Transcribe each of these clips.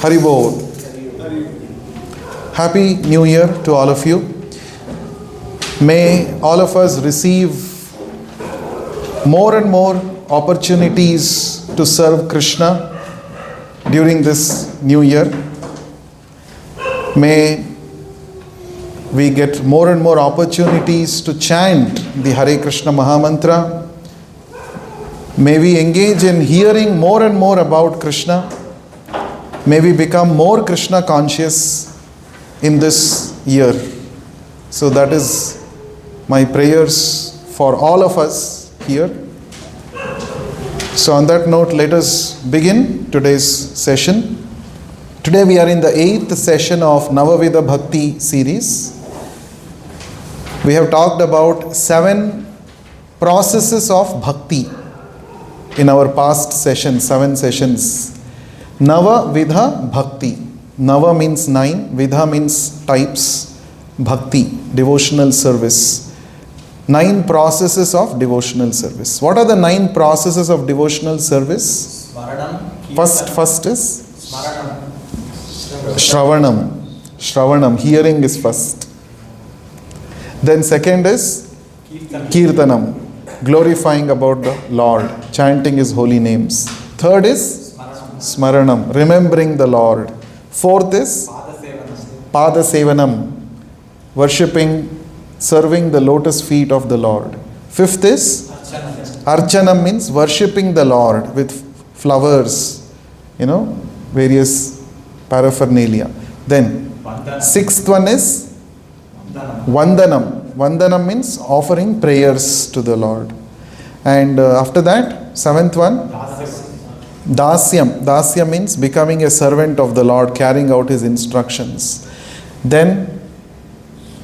Haribol. Happy New Year to all of you. May all of us receive more and more opportunities to serve Krishna during this new year. May we get more and more opportunities to chant the Hare Krishna Mahamantra. May we engage in hearing more and more about Krishna. May we become more Krishna conscious in this year. So that is my prayers for all of us here. So on that note, let us begin today's session. Today we are in the 8th session of Nava-Vidha Bhakti series. We have talked about 7 processes of bhakti in our past sessions, 7 sessions. Nava-Vidha Bhakti. Nava means 9, Vidha means types, Bhakti, devotional service. 9 processes of devotional service. What are the 9 processes of devotional service? First is Shravanam. Hearing is first. Then second is Kirtanam, glorifying about the Lord, chanting His holy names. Third is Smaranam, remembering the Lord. Fourth is Pada Sevanam, worshipping, serving the lotus feet of the Lord. Fifth is Archanam, means worshipping the Lord with flowers, various paraphernalia. Then sixth one is Vandanam. Vandanam means offering prayers to the Lord. And after that, 7th one, Dasyam. Dasyam means becoming a servant of the Lord, carrying out His instructions. Then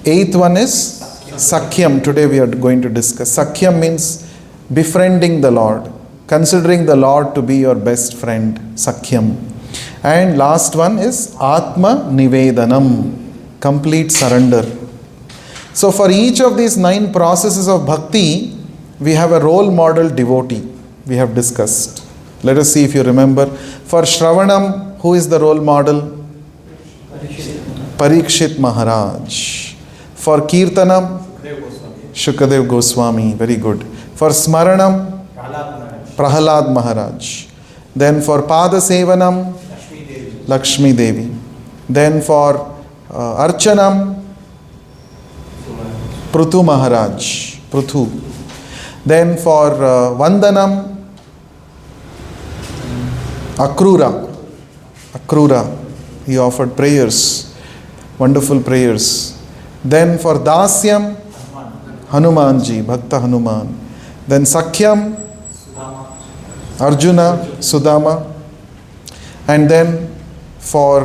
8th one is Sakhyam. Today we are going to discuss. Sakhyam means befriending the Lord, considering the Lord to be your best friend. Sakhyam. And last one is Atma Nivedanam, complete surrender. So for each of these 9 processes of bhakti, we have a role model devotee. We have discussed. Let us see if you remember. For Shravanam, who is the role model? Parikshit Maharaj. For Kirtanam, Shukadev Goswami. Very good. For Smaranam, Prahalad Maharaj. Then for Pada Sevanam, Lakshmi Devi. Then for Archanam, Pruthu Maharaj. Pruthu. Then for Vandanam, Akrura. He offered prayers, wonderful prayers. Then for Dasyam, Hanumanji, Bhakta Hanuman. Then Sakhyam, Arjuna, Sudama. And then for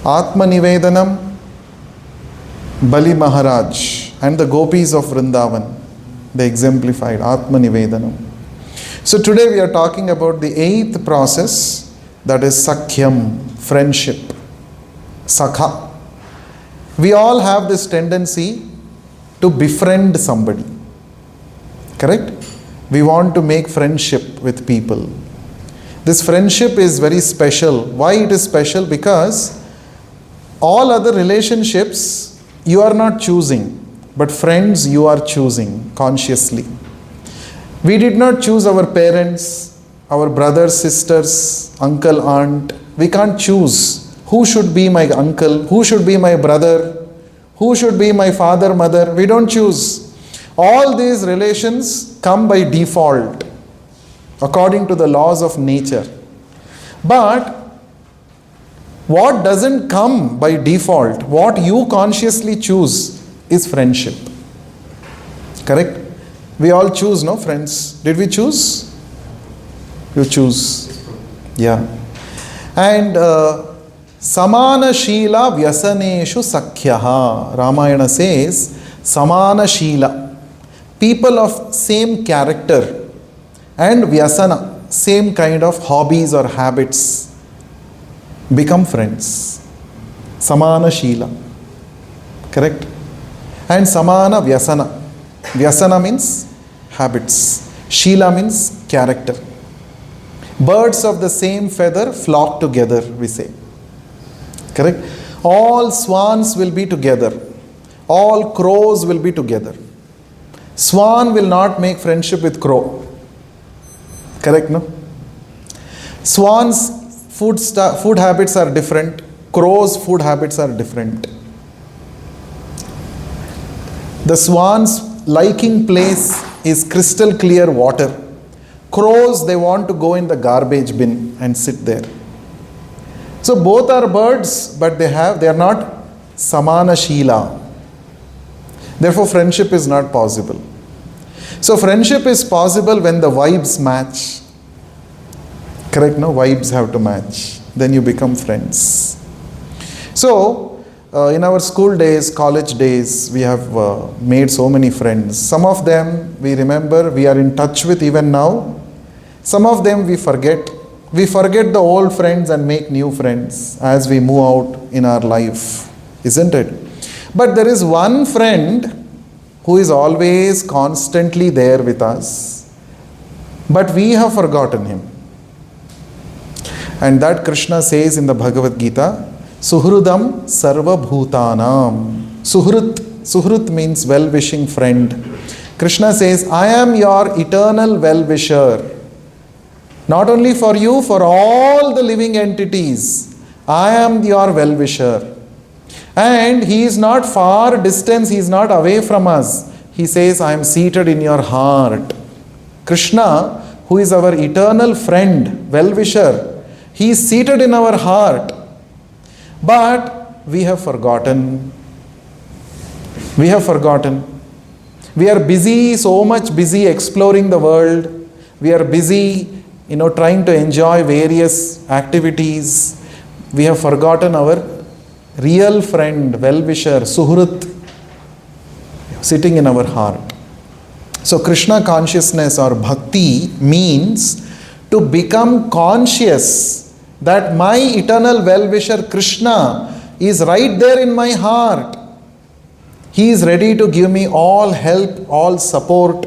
Atma Nivedanam, Bali Maharaj and the gopis of Vrindavan. They exemplified Atma Nivedanam. So today we are talking about the 8th process, that is Sakhyam, friendship. Sakha. We all have this tendency to befriend somebody. Correct? We want to make friendship with people. This friendship is very special. Why it is special? Because all other relationships you are not choosing, but friends you are choosing consciously. We did not choose our parents, our brothers, sisters, uncle, aunt. We can't choose who should be my uncle, who should be my brother, who should be my father, mother. We don't choose. All these relations come by default, according to the laws of nature. But what doesn't come by default, what you consciously choose, is friendship. Correct? We all choose, no, friends? Did we choose? You choose. Yeah. And Samana Shila Vyasaneshu Sakhyaha. Ramayana says, Samana Shila. People of same character and Vyasana, same kind of hobbies or habits, become friends. Samana Shila. Correct? And Samana Vyasana. Vyasana means habits. Shila means character. Birds of the same feather flock together, we say. Correct? All swans will be together. All crows will be together. Swan will not make friendship with crow. Correct, no? Swans' food habits are different. Crows' food habits are different. The swan's liking place is crystal clear water. Crows, they want to go in the garbage bin and sit there. So both are birds, but they are not samana shila. Therefore, friendship is not possible. So friendship is possible when the vibes match. Correct, no? Vibes have to match. Then you become friends. So, in our school days, college days, we have made so many friends. Some of them we remember, we are in touch with even now. Some of them we forget. We forget the old friends and make new friends as we move out in our life, isn't it? But there is one friend who is always constantly there with us, but we have forgotten him. And that Krishna says in the Bhagavad Gita, Suhrudam Sarva Bhutanam. Suhrut means well-wishing friend. Krishna says, I am your eternal well-wisher. Not only for you, for all the living entities. I am your well-wisher. And He is not far distance, He is not away from us. He says, I am seated in your heart. Krishna, who is our eternal friend, well-wisher, He is seated in our heart. But we have forgotten. We have forgotten. We are busy, so much busy exploring the world. We are busy, trying to enjoy various activities. We have forgotten our real friend, well-wisher, Suhrut, sitting in our heart. So Krishna consciousness or bhakti means to become conscious that my eternal well-wisher Krishna is right there in my heart. He is ready to give me all help, all support.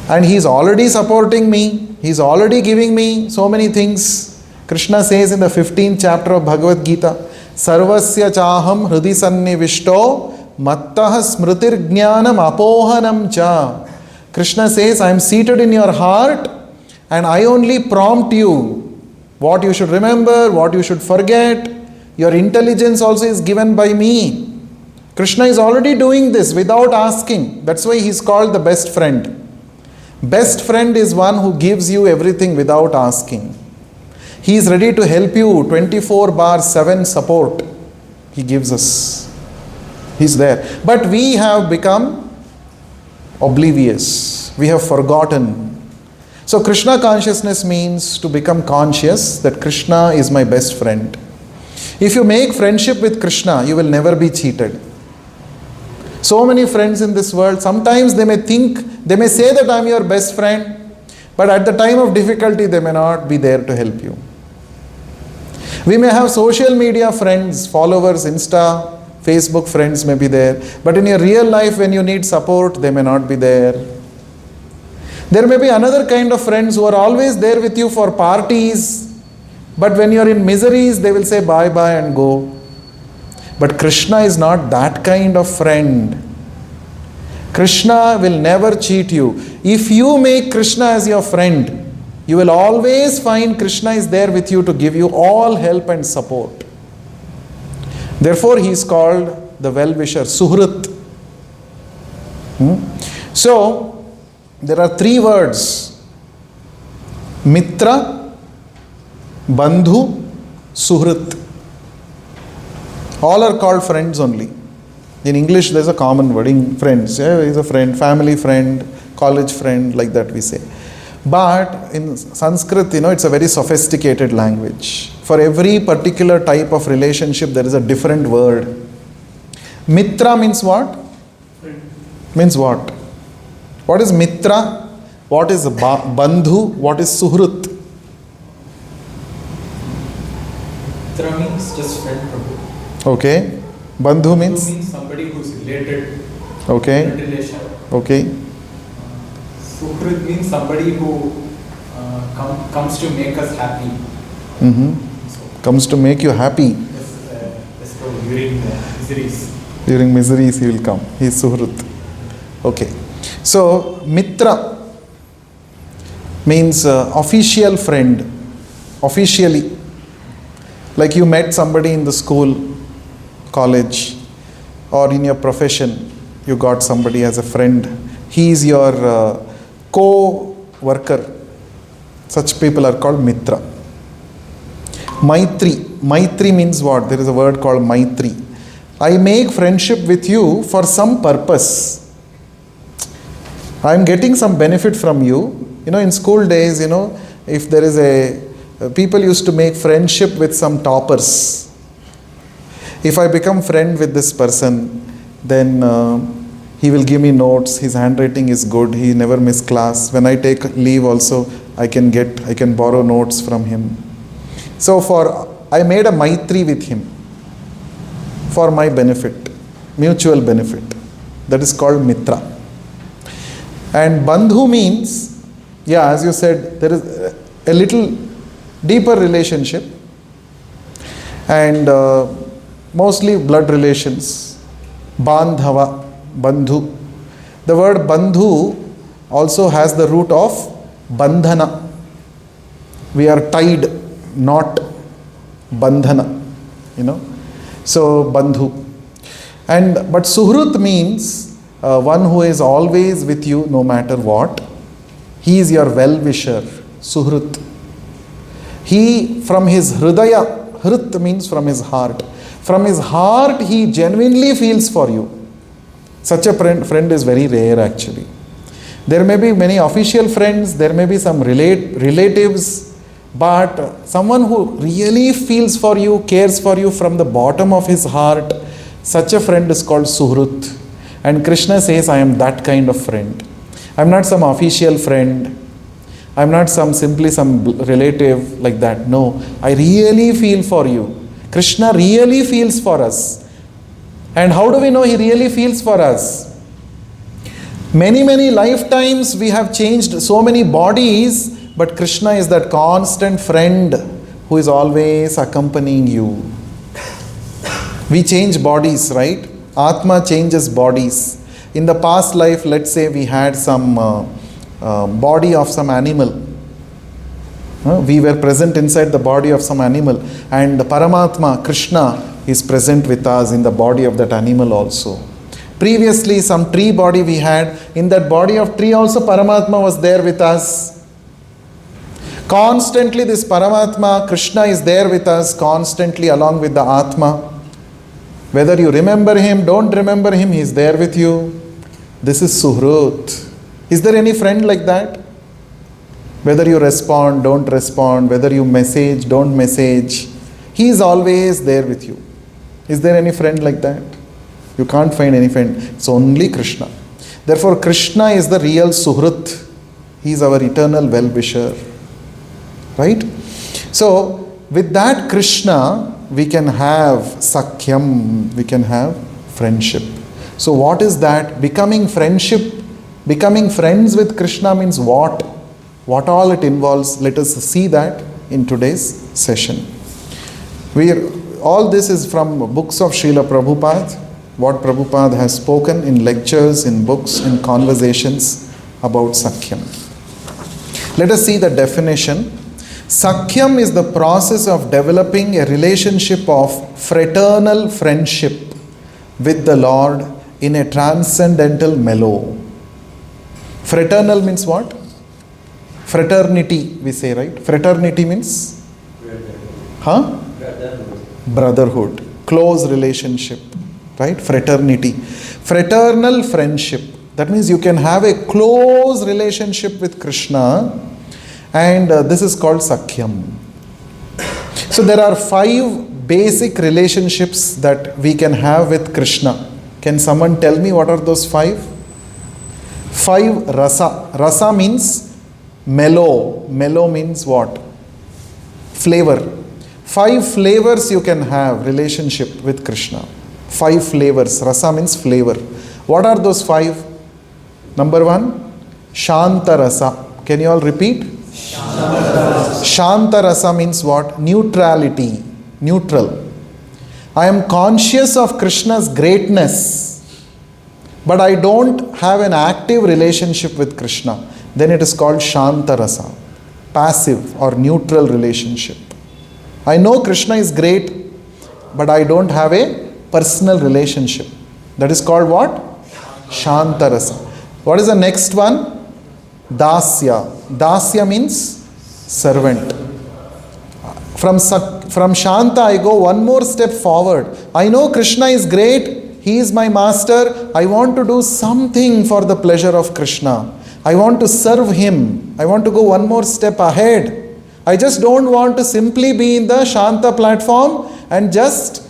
And He is already supporting me. He is already giving me so many things. Krishna says in the 15th chapter of Bhagavad Gita, Sarvasya chaham hridi sannivishto mattah smritir jnanam apohanam cha. Krishna says, I am seated in your heart and I only prompt you what you should remember, what you should forget. Your intelligence also is given by me. Krishna is already doing this without asking. That's why He is called the best friend. Best friend is one who gives you everything without asking. He is ready to help you 24/7 support. He gives us. He's there. But we have become oblivious. We have forgotten. So Krishna consciousness means to become conscious that Krishna is my best friend. If you make friendship with Krishna, you will never be cheated. So many friends in this world, sometimes they may say that I am your best friend, but at the time of difficulty, they may not be there to help you. We may have social media friends, followers, Insta, Facebook friends may be there, but in your real life, when you need support, they may not be there. There may be another kind of friends who are always there with you for parties, but when you are in miseries, they will say bye-bye and go. But Krishna is not that kind of friend. Krishna will never cheat you. If you make Krishna as your friend, you will always find Krishna is there with you to give you all help and support. Therefore, He is called the well-wisher, Suhrut. So, there are three words: Mitra, Bandhu, Suhrut. All are called friends only. In English, there is a common wording, friends. Yeah, he is a friend, family friend, college friend, like that we say. But in Sanskrit, it's a very sophisticated language. For every particular type of relationship, there is a different word. Mitra means what? Friend. Means what? What is Mitra? What is Bandhu? What is Suhrut? Mitra means just friend. Okay. Bandhu means? Bandhu means somebody who is related. Okay. Blood relation. Okay. Suhrit means somebody who comes to make us happy. So, Comes to make you happy. so during miseries. During miseries he will come. He is Suhrut. Okay. So Mitra means official friend. Officially. Like you met somebody in the school, college, or in your profession, you got somebody as a friend. He is your co-worker. Such people are called Mitra. Maitri. Maitri means what? There is a word called Maitri. I make friendship with you for some purpose. I am getting some benefit from you. You know, in school days, you know, if there is people used to make friendship with some toppers. If I become friend with this person, then he will give me notes. His handwriting is good. He never miss class. When I take leave also, I can borrow notes from him. So I made a Maitri with him for my benefit, mutual benefit. That is called Mitra. And Bandhu means, as you said, there is a little deeper relationship and mostly blood relations. Bandhava, Bandhu. The word Bandhu also has the root of Bandhana. We are tied, not Bandhana, you know. So Bandhu. But Suhrut means one who is always with you no matter what. He is your well-wisher, Suhrut. He from his Hridaya, Hrit means from his heart. From his heart he genuinely feels for you. Such a friend is very rare actually. There may be many official friends, there may be some relatives, but someone who really feels for you, cares for you from the bottom of his heart, such a friend is called Suhrut. And Krishna says, I am that kind of friend. I am not some official friend. I am not simply some relative like that. No, I really feel for you. Krishna really feels for us. And how do we know he really feels for us? Many lifetimes we have changed so many bodies, but Krishna is that constant friend who is always accompanying you. We change bodies, right? Atma changes bodies. In the past life, let's say we had some body of some animal. We were present inside the body of some animal, and Paramatma, Krishna, is present with us in the body of that animal also. Previously, some tree body we had, in that body of tree also Paramatma was there with us. Constantly this Paramatma, Krishna is there with us constantly along with the Atma. Whether you remember him, don't remember him, he is there with you. This is Suhrut. Is there any friend like that? Whether you respond, don't respond, whether you message, don't message, he is always there with you. Is there any friend like that? You can't find any friend. It's only Krishna. Therefore, Krishna is the real Suhrut. He is our eternal well-wisher. Right? So, with that Krishna, we can have Sakhyam, we can have friendship. So, what is that? Becoming friendship, becoming friends with Krishna means what? What all it involves? Let us see that in today's session. All this is from books of Srila Prabhupada, what Prabhupada has spoken in lectures, in books, in conversations about Sakhyam. Let us see the definition. Sakhyam is the process of developing a relationship of fraternal friendship with the Lord in a transcendental mellow. Fraternal means what? Fraternity, we say, right? Fraternity means? Brotherhood. Close relationship, right? Fraternity. Fraternal friendship. That means you can have a close relationship with Krishna, and this is called Sakhyam. So there are 5 basic relationships that we can have with Krishna. Can someone tell me what are those 5? 5 rasa. Rasa means mellow. Mellow means what? Flavor. 5 flavors you can have relationship with Krishna. 5 flavors. Rasa means flavor. What are those 5? Number 1, Shanta Rasa. Can you all repeat? Shanta. Shanta rasa means what? Neutrality, neutral. I am conscious of Krishna's greatness, but I don't have an active relationship with Krishna. Then it is called Shanta rasa, passive or neutral relationship. I know Krishna is great, but I don't have a personal relationship. That is called what? Shanta rasa. What is the next one? Dasya. Dasya means servant. From Shanta I go one more step forward. I know Krishna is great, he is my master. I want to do something for the pleasure of Krishna. I want to serve him. I want to go one more step ahead. I just don't want to simply be in the Shanta platform and just,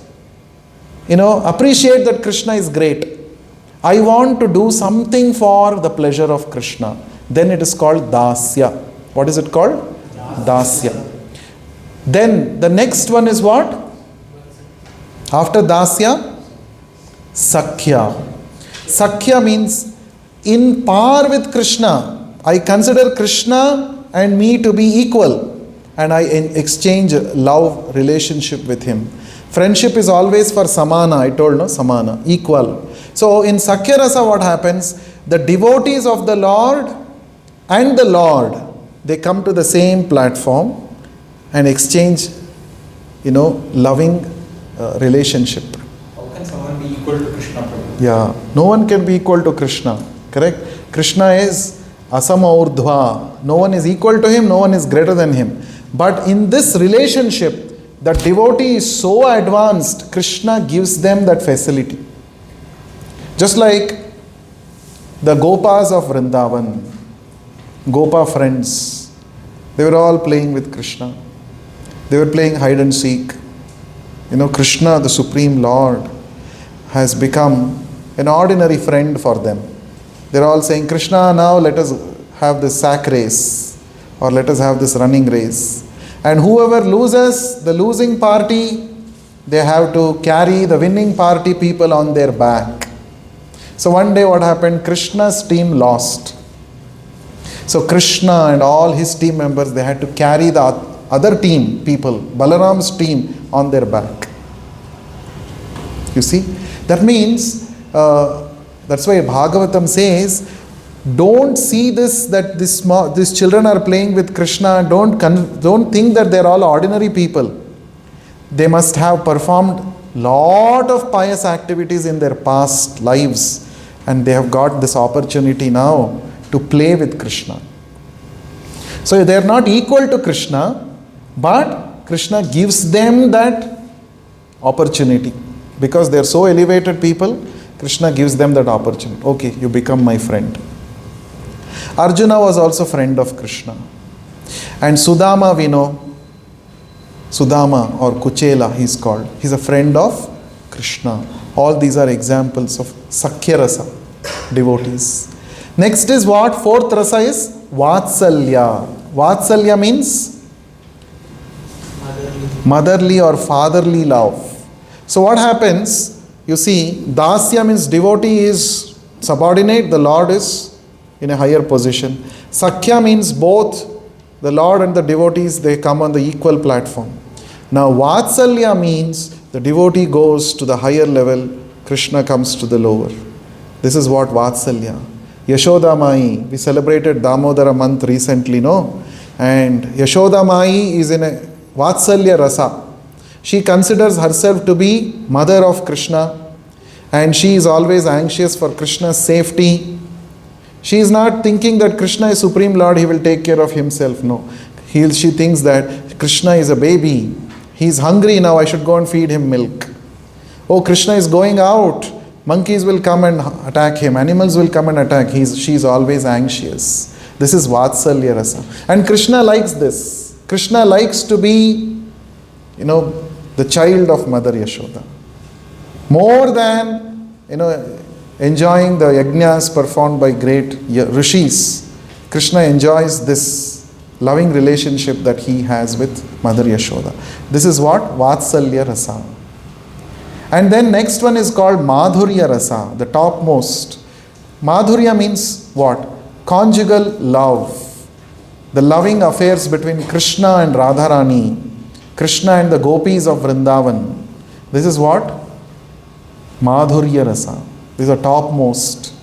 appreciate that Krishna is great. I want to do something for the pleasure of Krishna. Then it is called Dasya. What is it called? Dasya. Then the next one is what? After Dasya, Sakhya. Sakhya means in par with Krishna. I consider Krishna and me to be equal, and I exchange love relationship with him. Friendship is always for samana, I told, no? Samana, equal. So in Sakhya rasa what happens? The devotees of the Lord and the Lord, they come to the same platform and exchange, loving relationship. How can someone be equal to Krishna? Yeah, no one can be equal to Krishna, correct? Krishna is asama urdhva. No one is equal to him, no one is greater than him. But in this relationship, the devotee is so advanced, Krishna gives them that facility. Just like the Gopas of Vrindavan, Gopa friends, they were all playing with Krishna. They were playing hide and seek. Krishna, the Supreme Lord, has become an ordinary friend for them. They're all saying, Krishna, now let us have this sack race, or let us have this running race. And whoever loses, the losing party, they have to carry the winning party people on their back. So one day what happened? Krishna's team lost. So Krishna and all his team members, they had to carry the other team people, Balaram's team, on their back. You see? That means, that's why Bhagavatam says, don't see this, that these children are playing with Krishna. Don't think that they're all ordinary people. They must have performed lot of pious activities in their past lives, and they have got this opportunity now to play with Krishna. So they are not equal to Krishna, but Krishna gives them that opportunity. Because they are so elevated people, Krishna gives them that opportunity. Okay, you become my friend. Arjuna was also friend of Krishna. And Sudama, we know, Sudama or Kuchela he's called. He's a friend of Krishna. All these are examples of Sakhya rasa, devotees. Next is what? Fourth rasa is Vatsalya. Vatsalya means motherly or fatherly love. So what happens? You see, Dasya means devotee is subordinate, the Lord is in a higher position. Sakhya means both the Lord and the devotees, they come on the equal platform. Now Vatsalya means the devotee goes to the higher level, Krishna comes to the lower. This is what Vatsalya. Yashoda Mai, we celebrated Damodara month recently, no? And Yashoda Mai is in a Vatsalya rasa. She considers herself to be mother of Krishna, and she is always anxious for Krishna's safety. She is not thinking that Krishna is Supreme Lord, he will take care of himself. No. She thinks that Krishna is a baby. He is hungry now, I should go and feed him milk. Oh, Krishna is going out. Monkeys will come and attack him. Animals will come and attack. She is always anxious. This is Vatsalya rasa. And Krishna likes this. Krishna likes to be, the child of Mother Yashoda. More than, enjoying the yajnas performed by great rishis, Krishna enjoys this loving relationship that he has with Mother Yashoda. This is what? Vatsalya rasa. And then next one is called Madhurya rasa, the topmost. Madhurya means what? Conjugal love. the loving affairs between Krishna and Radharani, Krishna and the gopis of Vrindavan. This is what? Madhurya rasa. These are topmost.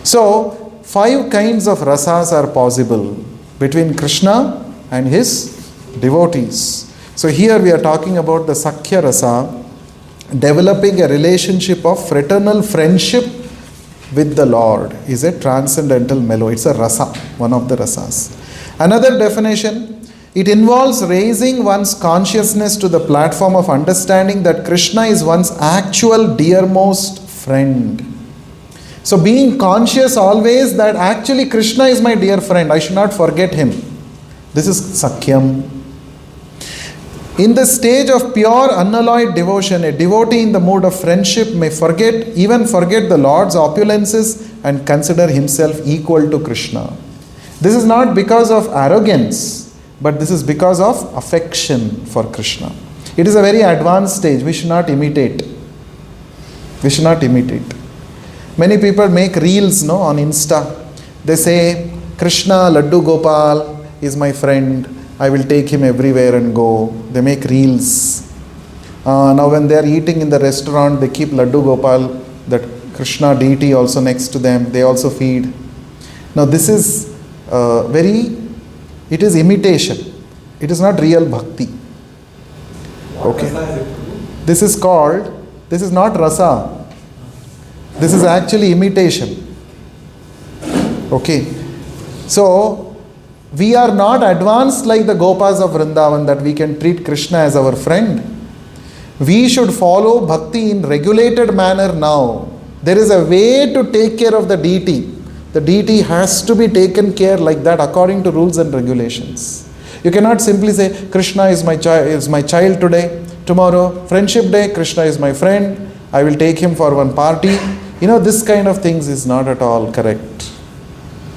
So, 5 kinds of rasas are possible between Krishna and his devotees. So here we are talking about the Sakhya rasa, developing a relationship of fraternal friendship with the Lord is a transcendental mellow. It's a rasa, one of the rasas. Another definition, it involves raising one's consciousness to the platform of understanding that Krishna is one's actual dearmost friend. So being conscious always that actually Krishna is my dear friend, I should not forget him. This is Sakhyam. In the stage of pure unalloyed devotion, a devotee in the mood of friendship may even forget the Lord's opulences and consider himself equal to Krishna. This is not because of arrogance, but this is because of affection for Krishna. It is a very advanced stage. We should not imitate. We should not imitate. Many people make reels on Insta. They say, Krishna Laddu Gopal is my friend. I will take him everywhere and go. They make reels. Now when they are eating in the restaurant, they keep Laddu Gopal, that Krishna deity also next to them. They also feed. Now this is it is imitation. It is not real bhakti. Okay. This is not rasa. This is actually imitation. Okay. So, we are not advanced like the Gopas of Vrindavan that we can treat Krishna as our friend. We should follow bhakti in regulated manner now. There is a way to take care of the deity. The deity has to be taken care like that according to rules and regulations. You cannot simply say, Krishna is my child today, tomorrow, friendship day, Krishna is my friend, I will take him for one party. This kind of things is not at all correct.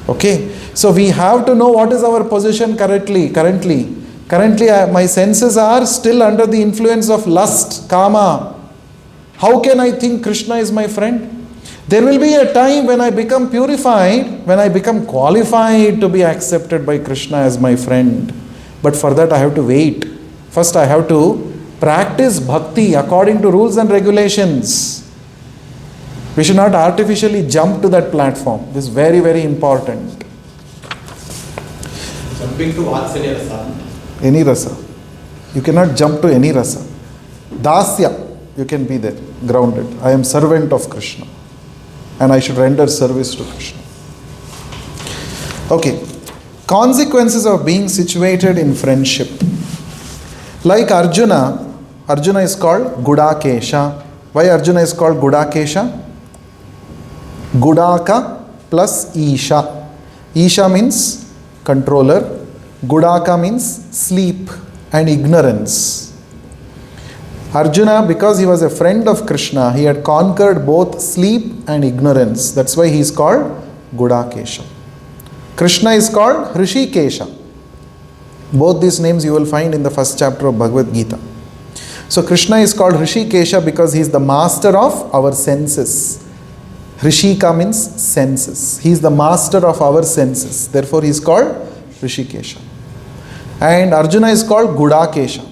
Okay, so we have to know what is our position currently. Currently, my senses are still under the influence of lust, kama. How can I think Krishna is my friend? There will be a time when I become purified, when I become qualified to be accepted by Krishna as my friend. But for that I have to wait. First I have to practice bhakti according to rules and regulations. We should not artificially jump to that platform. This is very, very important. Jumping to Vatsalya rasa. Any rasa. You cannot jump to any rasa. Dasya, you can be there, grounded. I am servant of Krishna. And I should render service to Krishna. Okay. Consequences of being situated in friendship. Like Arjuna is called Gudakesha. Why Arjuna is called Gudakesha? Gudaka plus Isha. Isha means controller. Gudaka means sleep and ignorance. Arjuna, because he was a friend of Krishna, he had conquered both sleep and ignorance. That's why he is called Gudakesha. Krishna is called Hrishikesha. Both these names you will find in the first chapter of Bhagavad Gita. So Krishna is called Hrishikesha because he is the master of our senses. Hrishika means senses. He is the master of our senses. Therefore he is called Hrishikesha. And Arjuna is called Gudakesha.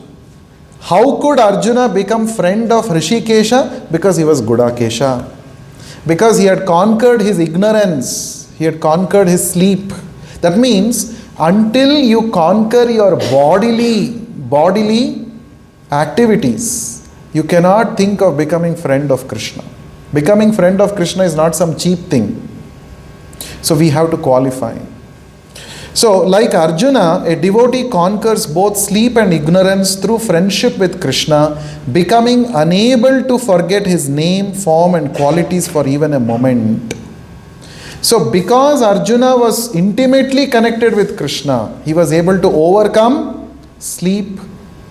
How could Arjuna become friend of Hrishikesha? Because he was Gudakesha. Because he had conquered his ignorance. He had conquered his sleep. That means until you conquer your bodily activities, you cannot think of becoming friend of Krishna. Becoming friend of Krishna is not some cheap thing. So we have to qualify. So like Arjuna, a devotee conquers both sleep and ignorance through friendship with Krishna, becoming unable to forget his name, form and qualities for even a moment. So because Arjuna was intimately connected with Krishna, he was able to overcome sleep,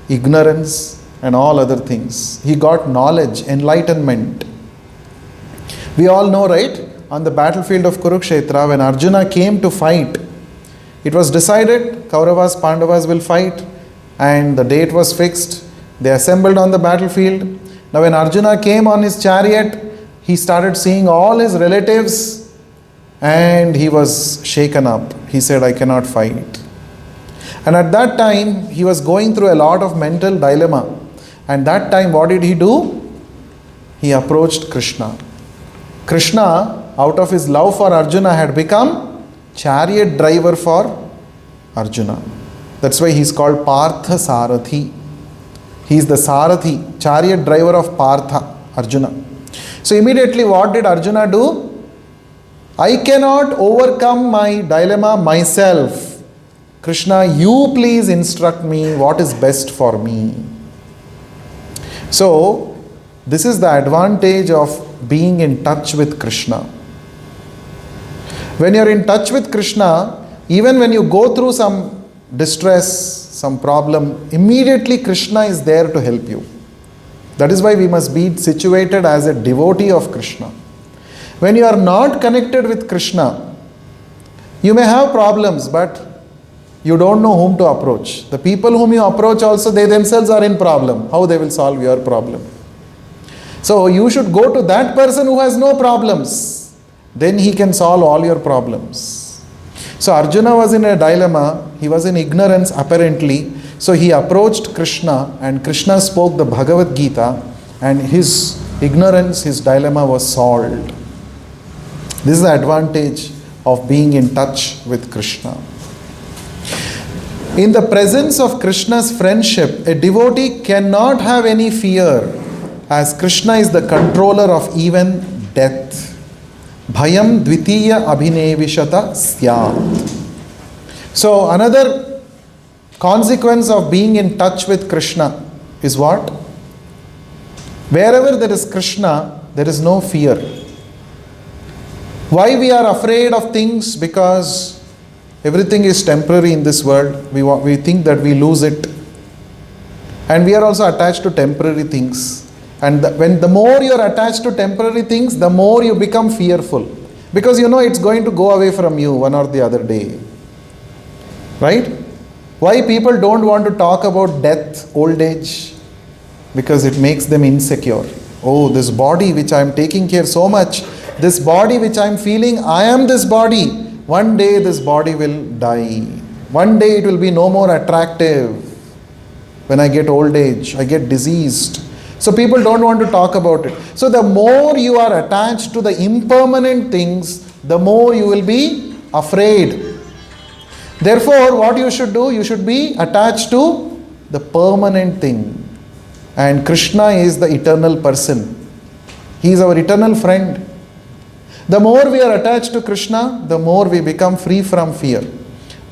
ignorance and all other things. He got knowledge, enlightenment. We all know, right? On the battlefield of Kurukshetra, when Arjuna came to fight, it was decided Kauravas, Pandavas will fight, and the date was fixed. They assembled on the battlefield. Now when Arjuna came on his chariot, he started seeing all his relatives and he was shaken up. He said, I cannot fight. And at that time, he was going through a lot of mental dilemma. And that time, what did he do? He approached Krishna. Krishna, out of his love for Arjuna, had become chariot driver for Arjuna. That's why he's called Partha Sarathi. He is the Sarathi, chariot driver of Partha, Arjuna. So immediately what did Arjuna do? I cannot overcome my dilemma myself. Krishna, you please instruct me what is best for me. So this is the advantage of being in touch with Krishna. When you're in touch with Krishna, even when you go through some distress, some problem, immediately Krishna is there to help you. That is why we must be situated as a devotee of Krishna. When you are not connected with Krishna, you may have problems, but you don't know whom to approach. The people whom you approach also, they themselves are in problem. How they will solve your problem? So you should go to that person who has no problems. Then he can solve all your problems. So Arjuna was in a dilemma. He was in ignorance apparently. So he approached Krishna and Krishna spoke the Bhagavad Gita and his ignorance, his dilemma was solved. This is the advantage of being in touch with Krishna. In the presence of Krishna's friendship, a devotee cannot have any fear, as Krishna is the controller of even death. Bhayam dvitiya abhinevishata syat. So another consequence of being in touch with Krishna is what? Wherever there is Krishna, there is no fear. Why we are afraid of things? Because everything is temporary in this world. We think that we lose it. And we are also attached to temporary things. And when the more you are attached to temporary things, the more you become fearful. Because you know it's going to go away from you one or the other day. Right? Why people don't want to talk about death, old age? Because it makes them insecure. Oh, this body which I am taking care so much, this body which I am feeling, I am this body. One day this body will die. One day it will be no more attractive. When I get old age, I get diseased. So people don't want to talk about it. So the more you are attached to the impermanent things, the more you will be afraid. Therefore, what you should do? You should be attached to the permanent thing. And Krishna is the eternal person. He is our eternal friend. The more we are attached to Krishna, the more we become free from fear.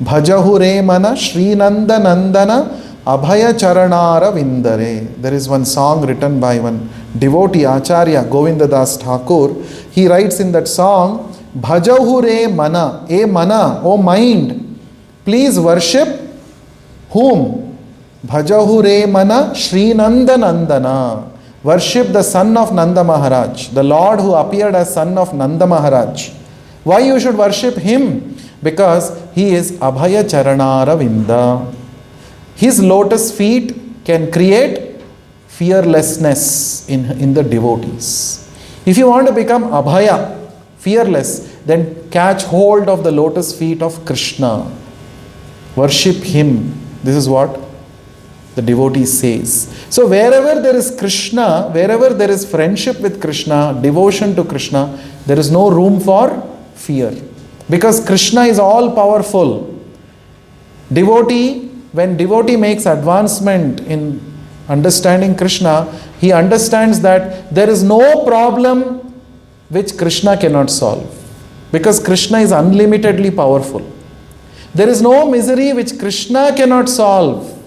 Bhajahu re mana Shri Nanda Nandana Abhaya Charanara Vindare. There is one song written by one devotee, Acharya Govinda Das Thakur. He writes in that song, Bhajahu re mana, O mind, please worship whom? Bhajahu re mana Shri Nanda Nandana. Worship the son of Nanda Maharaj, the Lord who appeared as son of Nanda Maharaj. Why you should worship him? Because he is Abhaya Charanara Vinda. His lotus feet can create fearlessness in the devotees. If you want to become Abhaya, fearless, then catch hold of the lotus feet of Krishna. Worship him. This is what the devotee says. So wherever there is Krishna, wherever there is friendship with Krishna, devotion to Krishna, there is no room for fear. Because Krishna is all powerful. When devotee makes advancement in understanding Krishna, he understands that there is no problem which Krishna cannot solve. Because Krishna is unlimitedly powerful. There is no misery which Krishna cannot solve.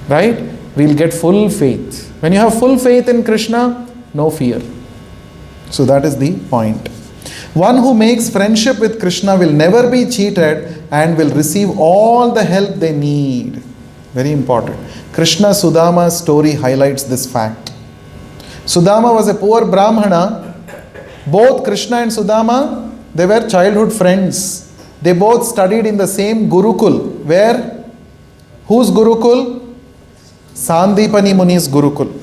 Right? We'll get full faith. When you have full faith in Krishna, no fear. So that is the point. One who makes friendship with Krishna will never be cheated and will receive all the help they need. Very important. Krishna Sudama's story highlights this fact. Sudama was a poor Brahmana. Both Krishna and Sudama, they were childhood friends. They both studied in the same Gurukul. Where? Whose Gurukul? Sandipani Muni's Gurukul.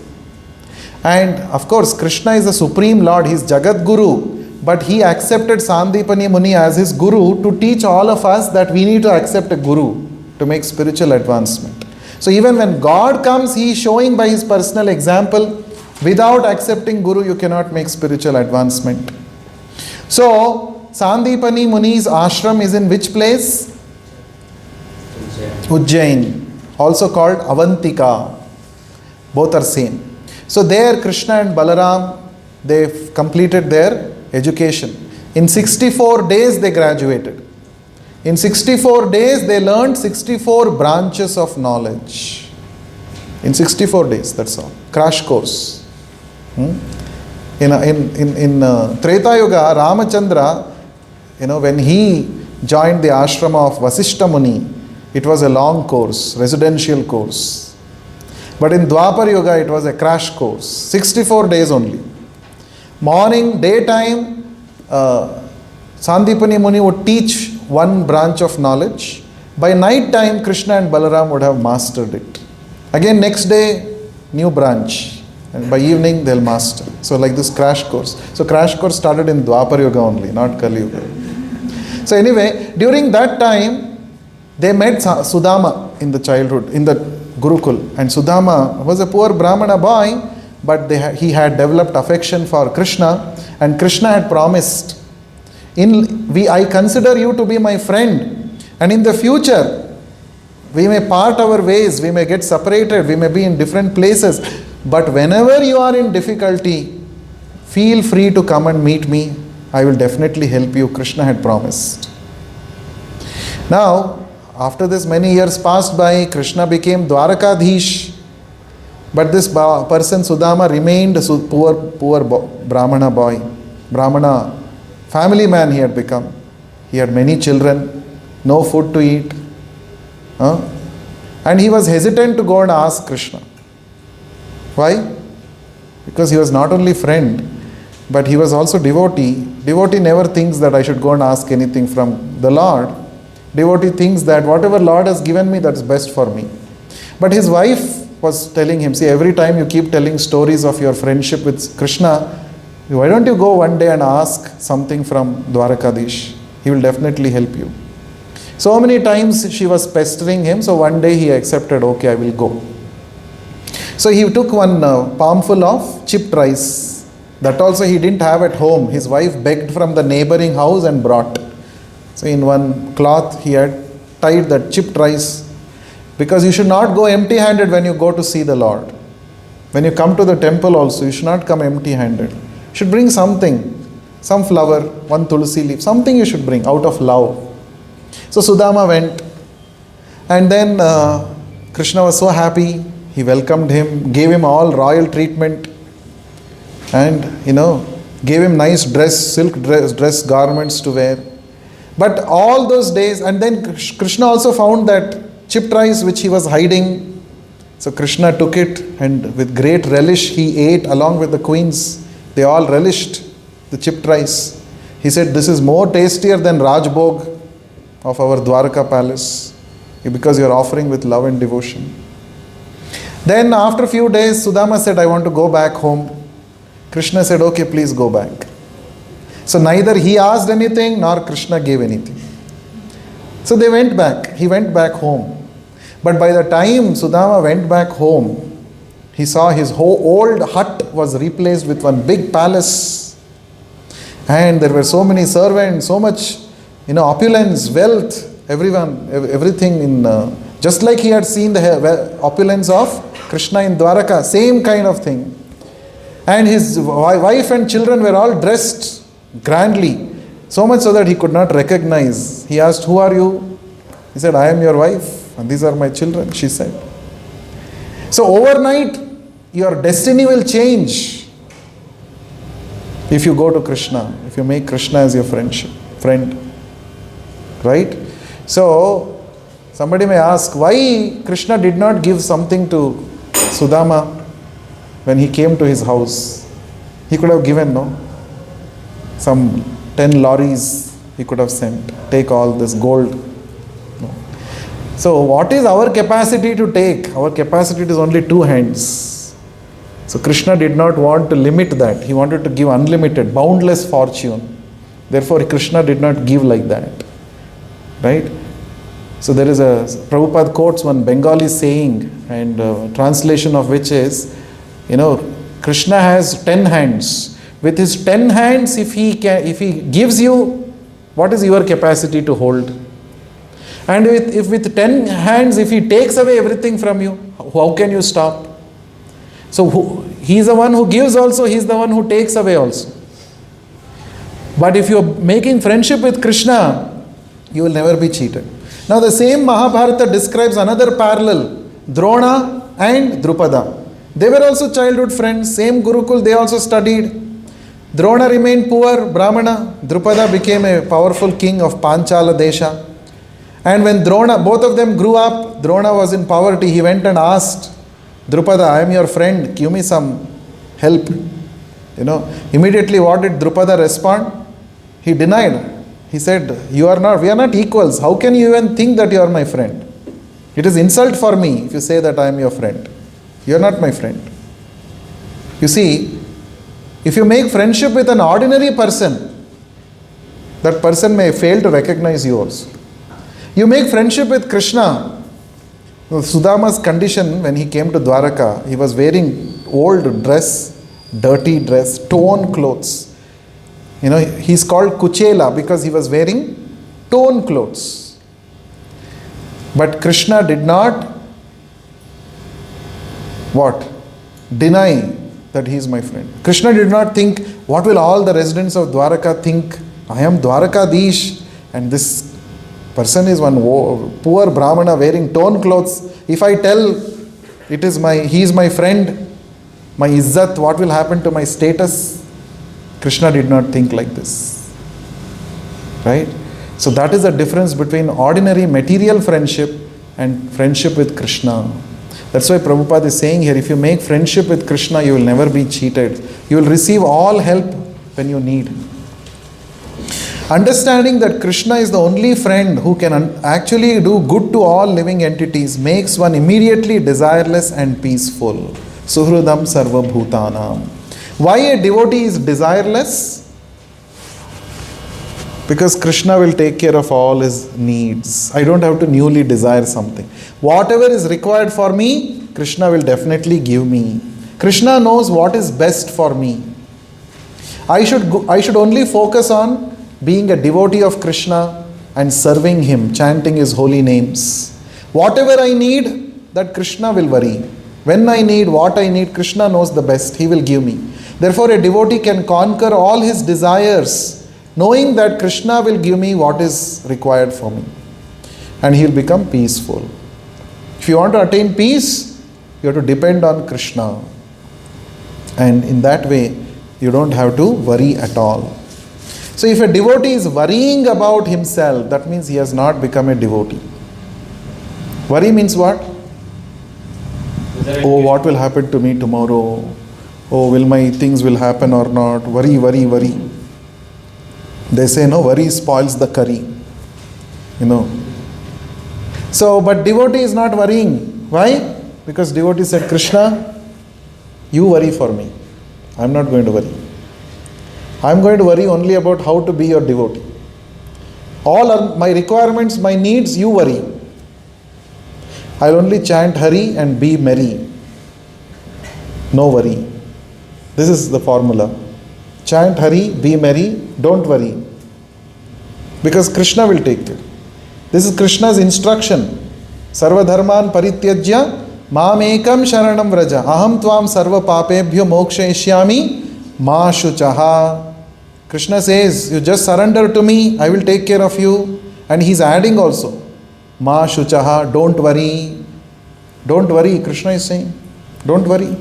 And of course, Krishna is the Supreme Lord. He is Jagat Guru. but he accepted Sandipani Muni as his guru to teach all of us that we need to accept a guru to make spiritual advancement. So even when God comes, he is showing by his personal example, without accepting guru, you cannot make spiritual advancement. So Sandipani Muni's ashram is in which place? Ujjain, also called Avantika. Both are same. So there Krishna and Balaram, they completed their education. In 64 days they graduated. In 64 days they learned 64 branches of knowledge. In 64 days, that's all. Crash course. In Treta Yuga, Ramachandra, when he joined the ashram of Vasishta Muni, it was a long course, residential course. But in Dwapar Yuga, it was a crash course, 64 days only. Morning, daytime, Sandipani Muni would teach one branch of knowledge. By night time, Krishna and Balaram would have mastered it. Again, next day, new branch. And by evening, they'll master. So like this crash course. So crash course started in Dwapar Yuga only, not Kali Yuga. So anyway, during that time, they met Sudama in the childhood, in the Gurukul. And Sudama was a poor Brahmana boy, but he had developed affection for Krishna. And Krishna had promised, I consider you to be my friend. And in the future, we may part our ways, we may get separated, we may be in different places. But whenever you are in difficulty, feel free to come and meet me. I will definitely help you. Krishna had promised. Now, after this, many years passed by, Krishna became Dwarakadhish. But this person, Sudama, remained a poor Brahmana boy. Brahmana, family man he had become. He had many children, no food to eat. And he was hesitant to go and ask Krishna. Why? Because he was not only friend, but he was also devotee. Devotee never thinks that I should go and ask anything from the Lord. Devotee thinks that whatever Lord has given me, that's best for me. But his wife was telling him, see, every time you keep telling stories of your friendship with Krishna, why don't you go one day and ask something from Dwarakadish? He will definitely help you. So many times she was pestering him, so one day he accepted, okay, I will go. So he took one palmful of chipped rice. That also he didn't have at home. His wife begged from the neighboring house and brought. So in one cloth he had tied that chipped rice. Because you should not go empty-handed when you go to see the Lord. When you come to the temple also, you should not come empty-handed. You should bring something. Some flower, one tulsi leaf. Something you should bring out of love. So Sudama went. And then Krishna was so happy. He welcomed him, gave him all royal treatment, and gave him nice silk dress garments to wear. But all those days, and then Krishna also found that chipped rice which he was hiding. So Krishna took it and with great relish he ate along with the queens. They all relished the chipped rice. He said, this is more tastier than Rajbhog of our Dwarka palace, because you are offering with love and devotion. Then after a few days, Sudama said, I want to go back home. Krishna said, okay, please go back. So neither he asked anything nor Krishna gave anything. So they went back. He went back home. But by the time Sudama went back home, he saw his whole old hut was replaced with one big palace. And there were so many servants, so much opulence, wealth, everything in... just like he had seen the opulence of Krishna in Dwaraka, same kind of thing. And his wife and children were all dressed grandly, so much so that he could not recognize. He asked, who are you? He said, I am your wife and these are my children, she said. So overnight, your destiny will change if you go to Krishna, if you make Krishna as your friend. Right? So, somebody may ask, why Krishna did not give something to Sudama when he came to his house? He could have given, some 10 lorries he could have sent. Take all this gold. No. So what is our capacity to take? Our capacity is only 2 hands. So Krishna did not want to limit that. He wanted to give unlimited, boundless fortune. Therefore, Krishna did not give like that. Right? So there is a, Prabhupada quotes one Bengali saying, and translation of which is, Krishna has 10 hands. With his 10 hands, if he gives you, what is your capacity to hold? And if with 10 hands, if he takes away everything from you, how can you stop? So he is the one who gives also, he is the one who takes away also. But if you are making friendship with Krishna, you will never be cheated. Now the same Mahabharata describes another parallel, Drona and Drupada. They were also childhood friends, same Gurukul, they also studied. Drona remained poor, Brahmana. Drupada became a powerful king of Panchala Desha. And when both of them grew up, Drona was in poverty. He went and asked Drupada, I am your friend, give me some help. Immediately what did Drupada respond? He denied. He said, we are not equals. How can you even think that you are my friend? It is insult for me if you say that I am your friend. You are not my friend. You see, if you make friendship with an ordinary person, that person may fail to recognize you also. You make friendship with Krishna. Sudama's condition when he came to Dwaraka, he was wearing old dress, dirty dress, torn clothes. He's called Kuchela because he was wearing torn clothes. But Krishna did not deny that he is my friend. Krishna did not think, what will all the residents of Dwaraka think? I am Dwarakadish and this person is one poor Brahmana wearing torn clothes. If I tell he is my friend, my izzat, what will happen to my status? Krishna did not think like this. Right? So that is the difference between ordinary material friendship and friendship with Krishna. That's why Prabhupada is saying here, if you make friendship with Krishna, you will never be cheated. You will receive all help when you need. Understanding that Krishna is the only friend who can actually do good to all living entities makes one immediately desireless and peaceful. Suhridam sarva bhutanam. Why a devotee is desireless? Because Krishna will take care of all his needs. I don't have to newly desire something. Whatever is required for me, Krishna will definitely give me. Krishna knows what is best for me. I should only focus on being a devotee of Krishna and serving him, chanting his holy names. Whatever I need, that Krishna will worry. When I need, what I need, Krishna knows the best. He will give me. Therefore, a devotee can conquer all his desires, knowing that Krishna will give me what is required for me. And he will become peaceful. If you want to attain peace, you have to depend on Krishna. And in that way, you don't have to worry at all. So if a devotee is worrying about himself, that means he has not become a devotee. Worry means what? Oh, what will happen to me tomorrow? Oh, will my things will happen or not? Worry, worry, worry. They say, no, worry spoils the curry. So, but devotee is not worrying. Why? Because devotee said, Krishna, you worry for me. I am not going to worry. I am going to worry only about how to be your devotee. All are my requirements, my needs, you worry. I will only chant Hari and be merry. No worry. This is the formula. Chant Hari, be merry, don't worry. Because Krishna will take care. This is Krishna's instruction. Sarva dharman parityajya mam ekam sharanam vraja aham tvam sarva papebhyo mokshayishyami ma shuchaha. Krishna says, you just surrender to me, I will take care of you. And he's adding also, ma shuchaha, don't worry. Don't worry, Krishna is saying. Don't worry.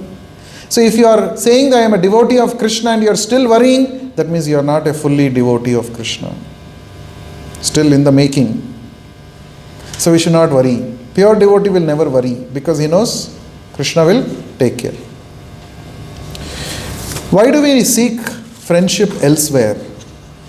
So if you are saying that I am a devotee of Krishna and you are still worrying, that means you are not a fully devotee of Krishna. Still in the making. So we should not worry. Pure devotee will never worry because he knows Krishna will take care. Why do we seek friendship elsewhere?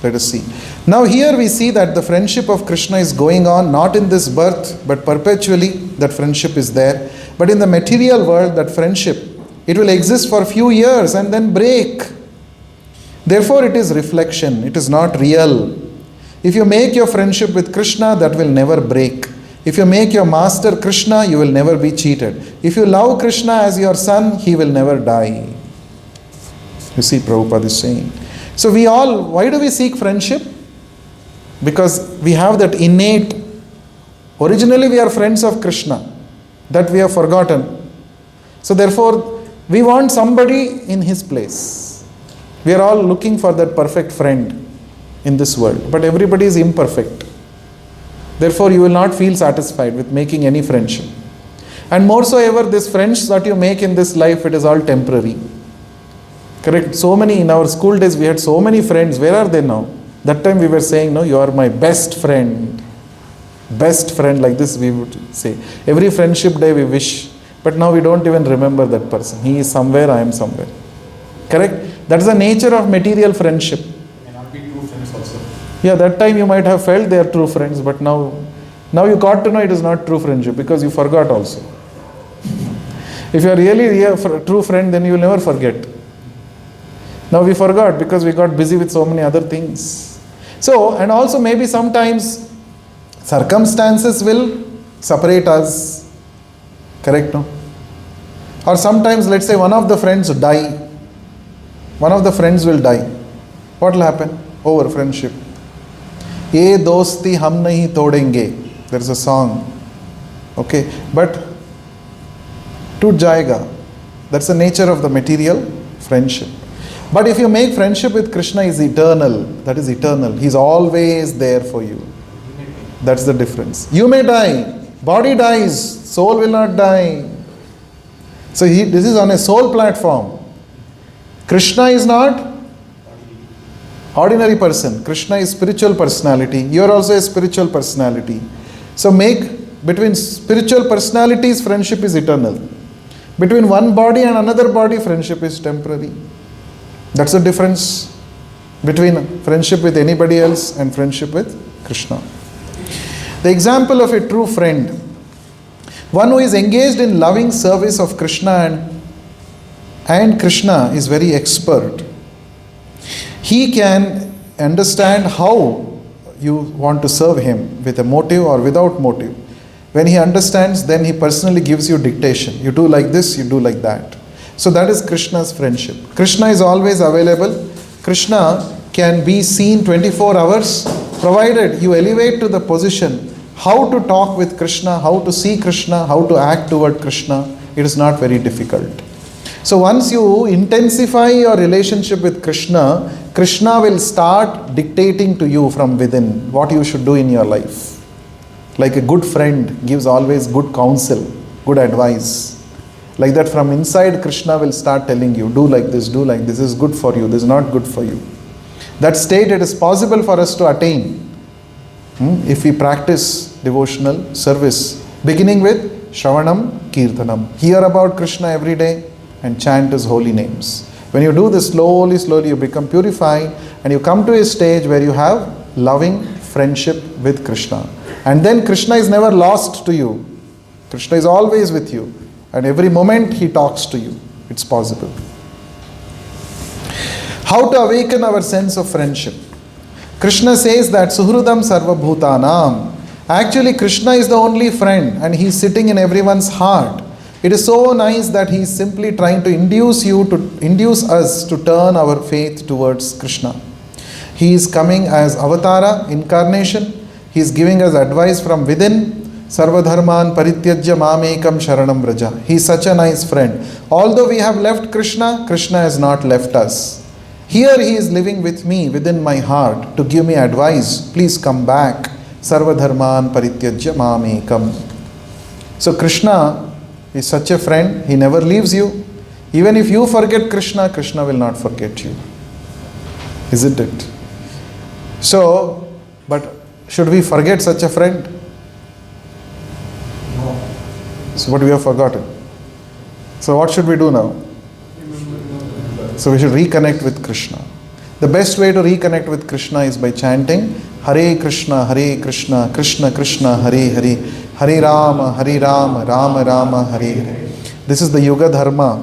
Let us see. Now here we see that the friendship of Krishna is going on not in this birth but perpetually. That friendship is there. But in the material world, that friendship, it will exist for a few years and then break. Therefore, it is reflection, it is not real. If you make your friendship with Krishna, that will never break. If you make your master Krishna, you will never be cheated. If you love Krishna as your son, he will never die. You see, Prabhupada is saying. So why do we seek friendship? Because we have that innate, originally we are friends of Krishna, that we have forgotten. So therefore, we want somebody in his place. We are all looking for that perfect friend in this world, but everybody is imperfect. Therefore, you will not feel satisfied with making any friendship. And more so ever, these friends that you make in this life, it is all temporary. Correct? So many, in our school days, we had so many friends. Where are they now? That time we were saying, no, you are my best friend. Best friend, like this we would say. Every friendship day we wish. But now we don't even remember that person. He is somewhere, I am somewhere. Correct? That is the nature of material friendship. May not be true friends also. Yeah, that time you might have felt they are true friends, but now you got to know it is not true friendship because you forgot also. If you are really a true friend, then you will never forget. Now we forgot because we got busy with so many other things. So, and also maybe sometimes circumstances will separate us. Correct, no? Or sometimes, let's say one of the friends die. One of the friends will die. What will happen? Over friendship. Ye dosti hum nahi todenge. There is a song. Okay, but toot jayega. That's the nature of the material friendship. But if you make friendship with Krishna, is eternal. That is eternal. He's always there for you. That's the difference. You may die. Body dies. Soul will not die. So this is on a soul platform. Krishna is not ordinary person. Krishna is spiritual personality. You are also a spiritual personality. So between spiritual personalities, friendship is eternal. Between one body and another body, friendship is temporary. That's the difference between friendship with anybody else and friendship with Krishna. The example of a true friend, one who is engaged in loving service of Krishna and Krishna is very expert. He can understand how you want to serve him with a motive or without motive. When he understands, then he personally gives you dictation. You do like this, you do like that. So that is Krishna's friendship. Krishna is always available. Krishna can be seen 24 hours, provided you elevate to the position how to talk with Krishna, how to see Krishna, how to act toward Krishna. It is not very difficult. So once you intensify your relationship with Krishna, Krishna will start dictating to you from within what you should do in your life. Like a good friend gives always good counsel, good advice. Like that from inside, Krishna will start telling you, do like this is good for you, this is not good for you. That state it is possible for us to attain if we practice devotional service, beginning with Shravanam Kirtanam. Hear about Krishna every day and chant his holy names. When you do this slowly, you become purified and you come to a stage where you have loving friendship with Krishna. And then Krishna is never lost to you. Krishna is always with you. And every moment he talks to you. It's possible. How to awaken our sense of friendship? Krishna says that Suhrudam Sarva Bhutanam. Actually, Krishna is the only friend and he is sitting in everyone's heart. It is so nice that he is simply trying to induce us to turn our faith towards Krishna. He is coming as avatara, incarnation. He is giving us advice from within. Sarvadharman parityajya mamekam sharanam vraja. He is such a nice friend. Although we have left Krishna, Krishna has not left us. Here he is living with me within my heart to give me advice. Please come back. Sarvadharman parityajya mamekam. So Krishna is such a friend. He never leaves you. Even if you forget Krishna, Krishna will not forget you. Isn't it? So, but should we forget such a friend? So what we have forgotten. So what should we do now? So we should reconnect with Krishna. The best way to reconnect with Krishna is by chanting Hare Krishna, Krishna Krishna, Hare Hare, Hare Rama, Rama Rama, Hare Hare. This is the Yuga Dharma.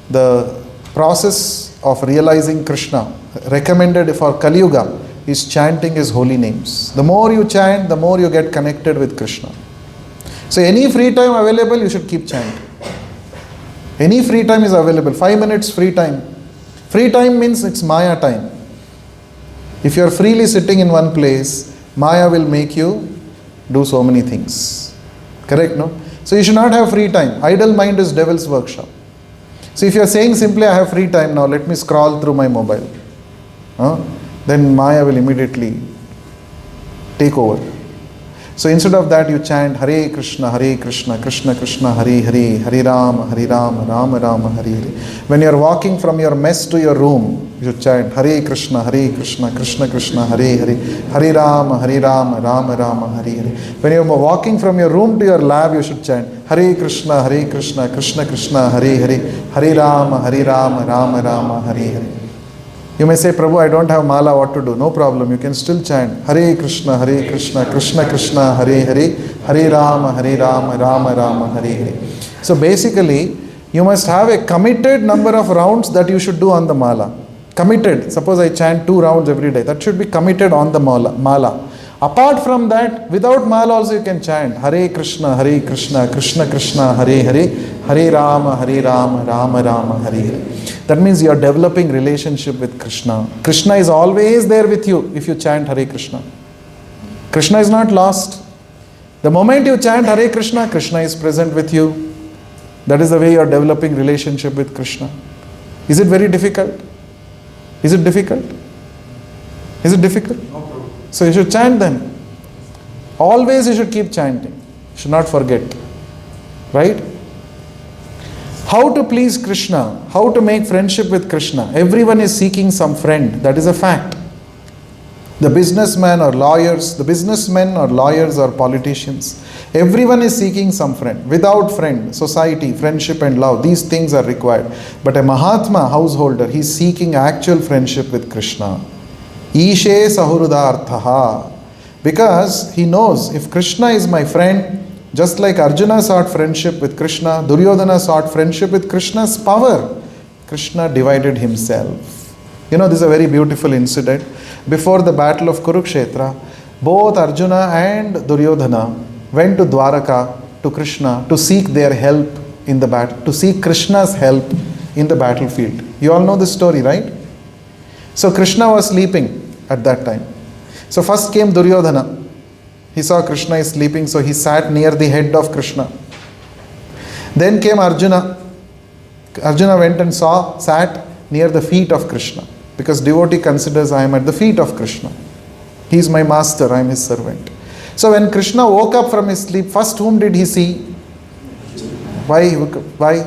The process of realizing Krishna, recommended for Kali Yuga, is chanting his holy names. The more you chant, the more you get connected with Krishna. So any free time available, you should keep chanting. Any free time is available. 5 minutes free time. Free time means it's Maya time. If you are freely sitting in one place, Maya will make you do so many things. Correct, no? So you should not have free time. Idle mind is devil's workshop. So if you are saying simply, I have free time now, let me scroll through my mobile. Then Maya will immediately take over. So instead of that, you chant Hare Krishna, Krishna Krishna, Hare Hare, Hare Rama, Rama Rama, Hare Hare. When you are walking from your mess to your room, you should chant Hare Krishna, Krishna Krishna, Hare Hare, Hare Rama, Rama Rama, Hare Hare. When you are walking from your room to your lab, you should chant Hare Krishna, Krishna Krishna, Hare Hare, Hare Rama, Rama Rama, Hare Hare. You may say, Prabhu, I don't have mala, what to do? No problem, you can still chant Hare Krishna, Krishna Krishna, Hare Hare, Hare Rama, Rama Rama, Hare Hare. So basically, you must have a committed number of rounds that you should do on the mala. Committed. Suppose I chant 2 rounds every day. That should be committed on the mala. Apart from that, without mala also you can chant Hare Krishna, Krishna Krishna, Hare Hare, Hare Rama, Rama Rama, Hare Hare. That means you are developing relationship with Krishna. Krishna is always there with you if you chant Hare Krishna. Krishna is not lost. The moment you chant Hare Krishna, Krishna is present with you. That is the way you are developing relationship with Krishna. Is it very difficult? Is it difficult? Is it difficult? No problem. So you should chant them. Always you should keep chanting. You should not forget. Right? How to please Krishna? How to make friendship with Krishna? Everyone is seeking some friend. That is a fact. The businessmen or lawyers or politicians, everyone is seeking some friend. Without friend, society, friendship and love, these things are required. But a Mahatma householder, he is seeking actual friendship with Krishna. Ishe sahurudarthaha. Because he knows, if Krishna is my friend, just like Arjuna sought friendship with Krishna, Duryodhana sought friendship with Krishna's power. Krishna divided himself. You know, this is a very beautiful incident. Before the battle of Kurukshetra, both Arjuna and Duryodhana went to Dwaraka, to Krishna, to seek their help in the battle, to seek Krishna's help in the battlefield. You all know this story, right? So Krishna was sleeping at that time. So first came Duryodhana. He saw Krishna is sleeping, so he sat near the head of Krishna. Then came Arjuna. Arjuna went and sat near the feet of Krishna. Because devotee considers, I am at the feet of Krishna. He is my master, I am his servant. So when Krishna woke up from his sleep, first whom did he see? Why?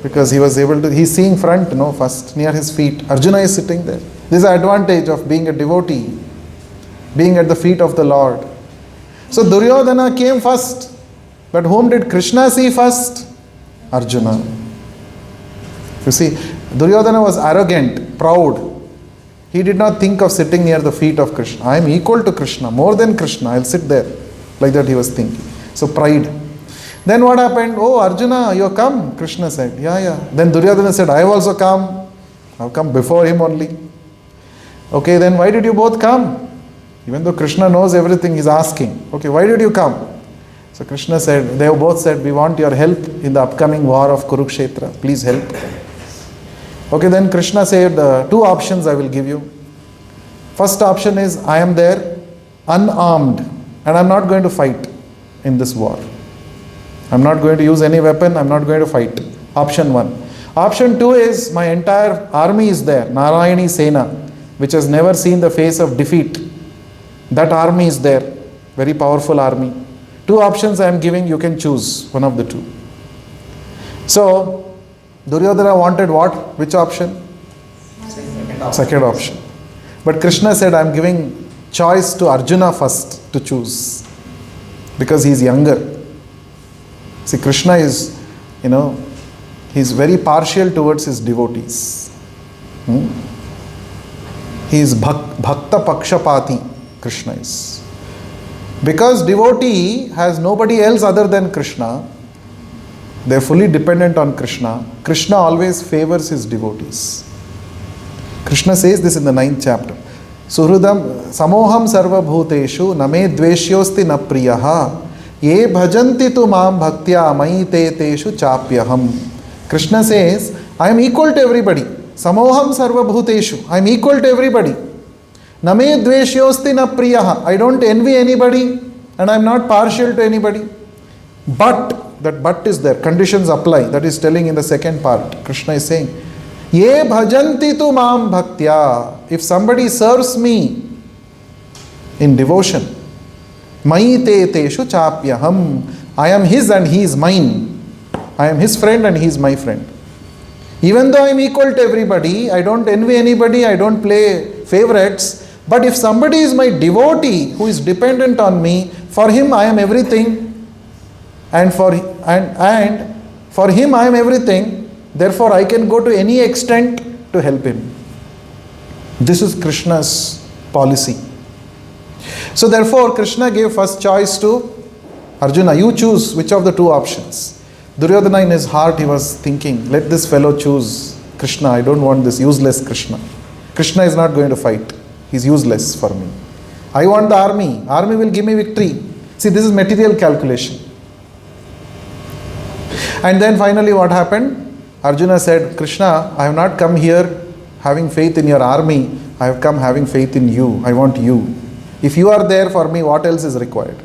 Because he was able to, he's seeing front, first, near his feet. Arjuna is sitting there. This is the advantage of being a devotee, being at the feet of the Lord. So Duryodhana came first. But whom did Krishna see first? Arjuna. You see, Duryodhana was arrogant, proud. He did not think of sitting near the feet of Krishna. I am equal to Krishna, more than Krishna, I will sit there. Like that he was thinking. So pride. Then what happened? Oh, Arjuna, you have come, Krishna said. Yeah. Then Duryodhana said, I have also come. I have come before him only. Okay, then why did you both come? Even though Krishna knows everything, he is asking. Okay, why did you come? So Krishna said, they both said, we want your help in the upcoming war of Kurukshetra. Please help. Okay, then Krishna said, 2 options I will give you. First option is, I am there unarmed and I am not going to fight in this war. I am not going to use any weapon, I am not going to fight. Option 1. Option 2 is, my entire army is there, Narayani Sena, which has never seen the face of defeat. That army is there, very powerful army. 2 options I am giving, you can choose one of the 2. So, Duryodhana wanted what? Which option? Second option. But Krishna said, I am giving choice to Arjuna first to choose. Because he is younger. See, Krishna is, he is very partial towards his devotees. He is bhakta pakshapati, Krishna is. Because devotee has nobody else other than Krishna, they are fully dependent on Krishna. Krishna always favors his devotees. Krishna says this in the 9th chapter. Suhridam samoham sarva bhuteshu name dveshyosti na priyaha ye bhajanti tu mam bhaktya mai te teshu chapyaham. Krishna says, I am equal to everybody. Samoham sarva bhuteshu. I am equal to everybody. Name dveshyosti na priyaha. I don't envy anybody and I am not partial to anybody. But, that but is there. Conditions apply. That is telling in the second part. Krishna is saying, Ye bhajanti tu mam bhaktya. If somebody serves me in devotion, mai te teshu chapyaham. I am his and he is mine. I am his friend and he is my friend. Even though I am equal to everybody, I don't envy anybody, I don't play favorites. But if somebody is my devotee who is dependent on me, for him I am everything. And for him I am everything. Therefore, I can go to any extent to help him. This is Krishna's policy. So therefore, Krishna gave first choice to Arjuna. You choose which of the two options. Duryodhana in his heart, he was thinking, let this fellow choose Krishna. I don't want this useless Krishna. Krishna is not going to fight. He's useless for me. I want the army. Army will give me victory. See, this is material calculation. And then finally what happened? Arjuna said, Krishna, I have not come here having faith in your army. I have come having faith in you. I want you. If you are there for me, what else is required?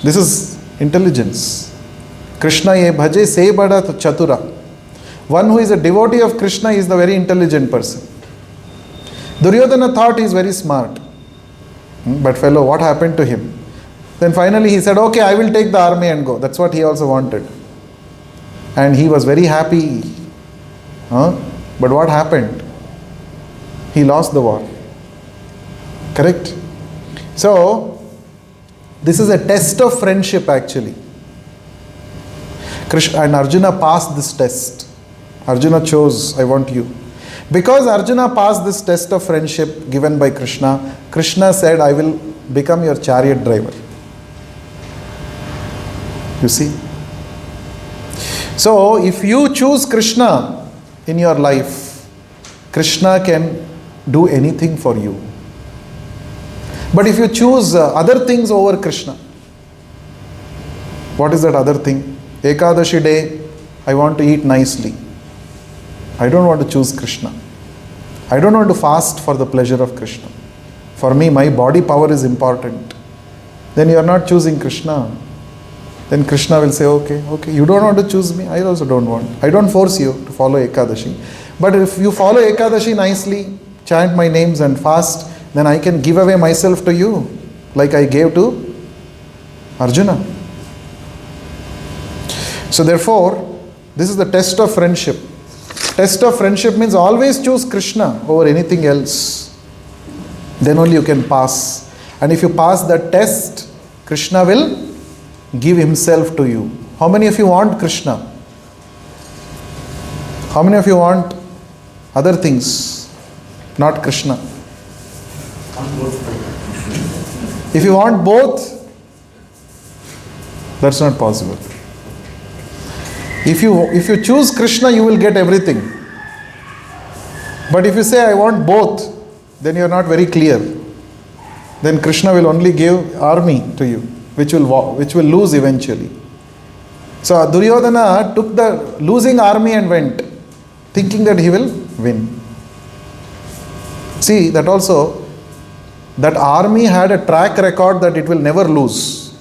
This is intelligence. Krishna ye bhaje se bada chatura. One who is a devotee of Krishna is the very intelligent person. Duryodhana thought he is very smart. But fellow, what happened to him? Then finally he said, okay, I will take the army and go. That's what he also wanted. And he was very happy. But what happened? He lost the war. Correct? So, this is a test of friendship actually. Krishna and Arjuna passed this test. Arjuna chose, I want you. Because Arjuna passed this test of friendship given by Krishna, Krishna said, I will become your chariot driver. You see? So, if you choose Krishna in your life, Krishna can do anything for you. But if you choose other things over Krishna, what is that other thing? Ekadashi day, I want to eat nicely. I don't want to choose Krishna. I don't want to fast for the pleasure of Krishna. For me, my body power is important. Then you are not choosing Krishna. Then Krishna will say, okay, you don't want to choose me, I also don't want. I don't force you to follow Ekadashi. But if you follow Ekadashi nicely, chant my names and fast, then I can give away myself to you, like I gave to Arjuna. So therefore, this is the test of friendship. Test of friendship means always choose Krishna over anything else. Then only you can pass. And if you pass that test, Krishna will give himself to you. How many of you want Krishna? How many of you want other things, not Krishna? If you want both, that's not possible. If you choose Krishna, you will get everything. But if you say, I want both, then you are not very clear. Then Krishna will only give army to you, which will lose eventually. So Duryodhana took the losing army and went, thinking that he will win. See, that also, that army had a track record that it will never lose.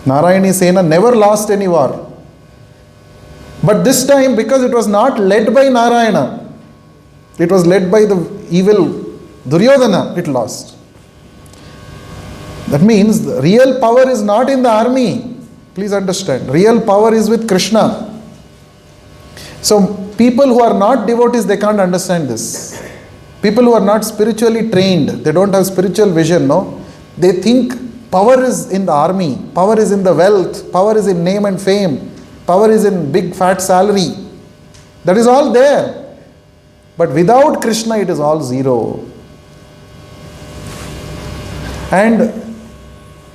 Narayani Sena never lost any war. But this time, because it was not led by Narayana, it was led by the evil Duryodhana, it lost. That means the real power is not in the army. Please understand. Real power is with Krishna. So people who are not devotees, they can't understand this. People who are not spiritually trained, they don't have spiritual vision, no? They think power is in the army, power is in the wealth, power is in name and fame, power is in big fat salary. That is all there. But without Krishna, it is all zero. And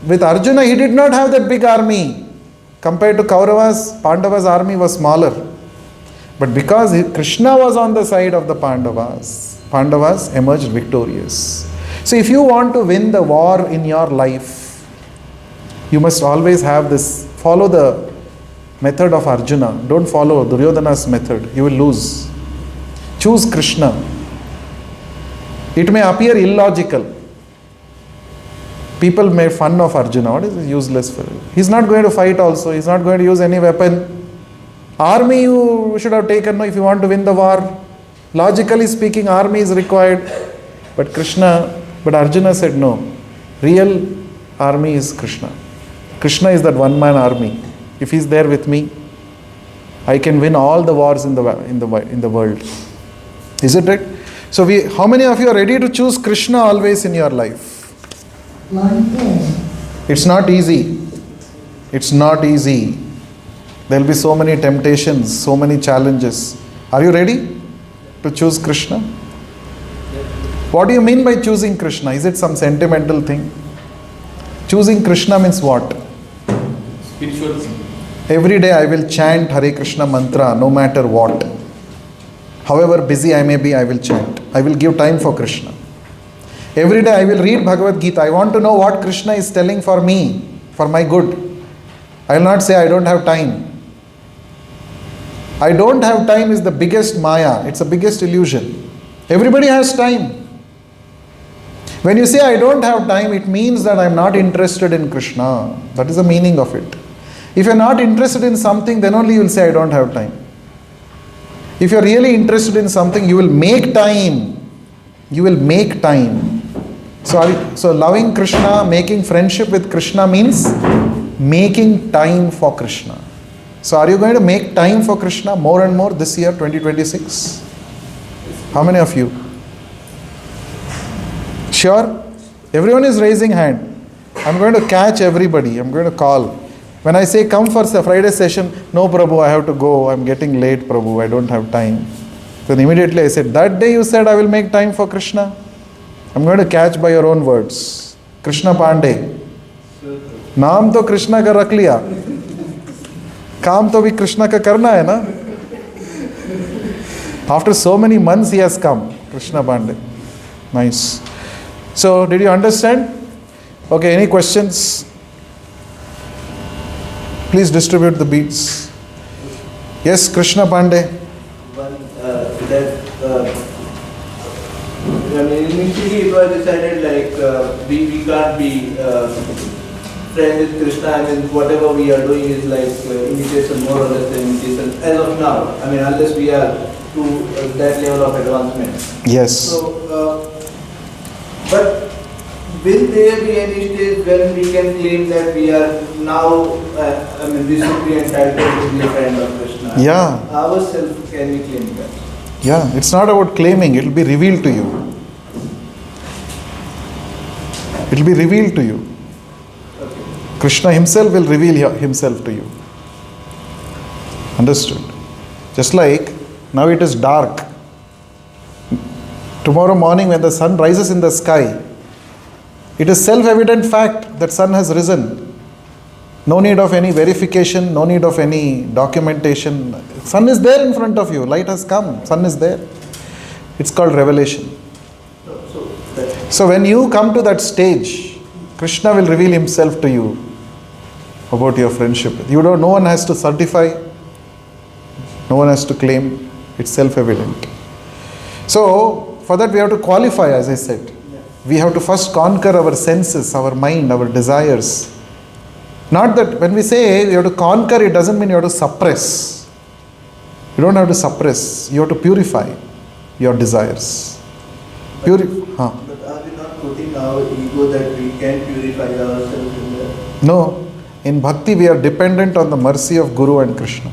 with Arjuna, he did not have that big army. Compared to Kauravas, Pandavas' army was smaller. But because Krishna was on the side of the Pandavas, Pandavas emerged victorious. So if you want to win the war in your life, you must always have this, follow the method of Arjuna. Don't follow Duryodhana's method. You will lose. Choose Krishna. It may appear illogical. People made fun of Arjuna. What is this useless fellow? He's not going to fight also. He's not going to use any weapon. Army you should have taken if you want to win the war. Logically speaking, army is required. But Arjuna said no. Real army is Krishna. Krishna is that one-man army. If he's there with me, I can win all the wars in the world. Is it right? So how many of you are ready to choose Krishna always in your life? It's not easy. It's not easy. There will be so many temptations, so many challenges. Are you ready to choose Krishna? What do you mean by choosing Krishna? Is it some sentimental thing? Choosing Krishna means what? Spiritual thing. Every day I will chant Hare Krishna mantra no matter what. However busy I may be, I will chant. I will give time for Krishna. Every day I will read Bhagavad Gita. I want to know what Krishna is telling for me, for my good. I will not say I don't have time. I don't have time is the biggest maya. It's the biggest illusion. Everybody has time. When you say I don't have time, it means that I am not interested in Krishna. That is the meaning of it. If you are not interested in something, then only you will say I don't have time. If you are really interested in something, you will make time. You will make time. So loving Krishna, making friendship with Krishna means making time for Krishna. So are you going to make time for Krishna more and more this year, 2026? How many of you? Sure? Everyone is raising hand. I'm going to catch everybody. I'm going to call. When I say come for the Friday session, no Prabhu, I have to go. I'm getting late, Prabhu. I don't have time. Then immediately I said, that day you said I will make time for Krishna. I'm going to catch by your own words. Krishna Pandey. नाम तो कृष्णा का रख लिया, काम तो भी कृष्णा का करना है ना. After so many months he has come, Krishna Pandey. Nice. So did you understand? Okay, any questions? Please distribute the beads. Yes, Krishna Pandey. Initially it was decided we can't be friends with Krishna. I mean, whatever we are doing is like imitation, more or less imitation as of now. I mean, unless we are to that level of advancement. Yes. So, but will there be any stage when we can claim that we are now, we should be entitled to be a friend of Krishna? Yeah. Ourselves, can we claim that? Yeah, it's not about claiming, it will be revealed to you. It will be revealed to you. Okay. Krishna himself will reveal himself to you. Understood? Just like now it is dark. Tomorrow morning when the sun rises in the sky, it is self-evident fact that sun has risen. No need of any verification, no need of any documentation. Sun is there in front of you, light has come, sun is there. It's called revelation. So when you come to that stage, Krishna will reveal himself to you about your friendship. No one has to certify, no one has to claim, it's self-evident. So for that we have to qualify, as I said. We have to first conquer our senses, our mind, our desires. Not that when we say you have to conquer, it doesn't mean you have to suppress. You don't have to suppress, you have to purify your desires. But are we not putting our ego that we can purify ourselves in that? No. In bhakti we are dependent on the mercy of Guru and Krishna.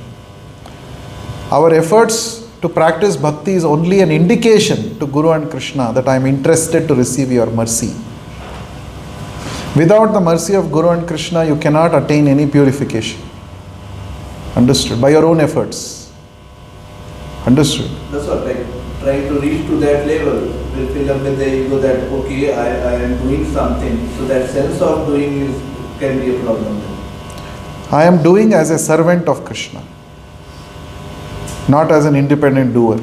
Our efforts to practice bhakti is only an indication to Guru and Krishna that I am interested to receive your mercy. Without the mercy of Guru and Krishna, you cannot attain any purification. Understood? By your own efforts. Understood? That's what, trying to reach to that level will fill up with the ego that, okay, I am doing something. So that sense of doing can be a problem. I am doing as a servant of Krishna, not as an independent doer.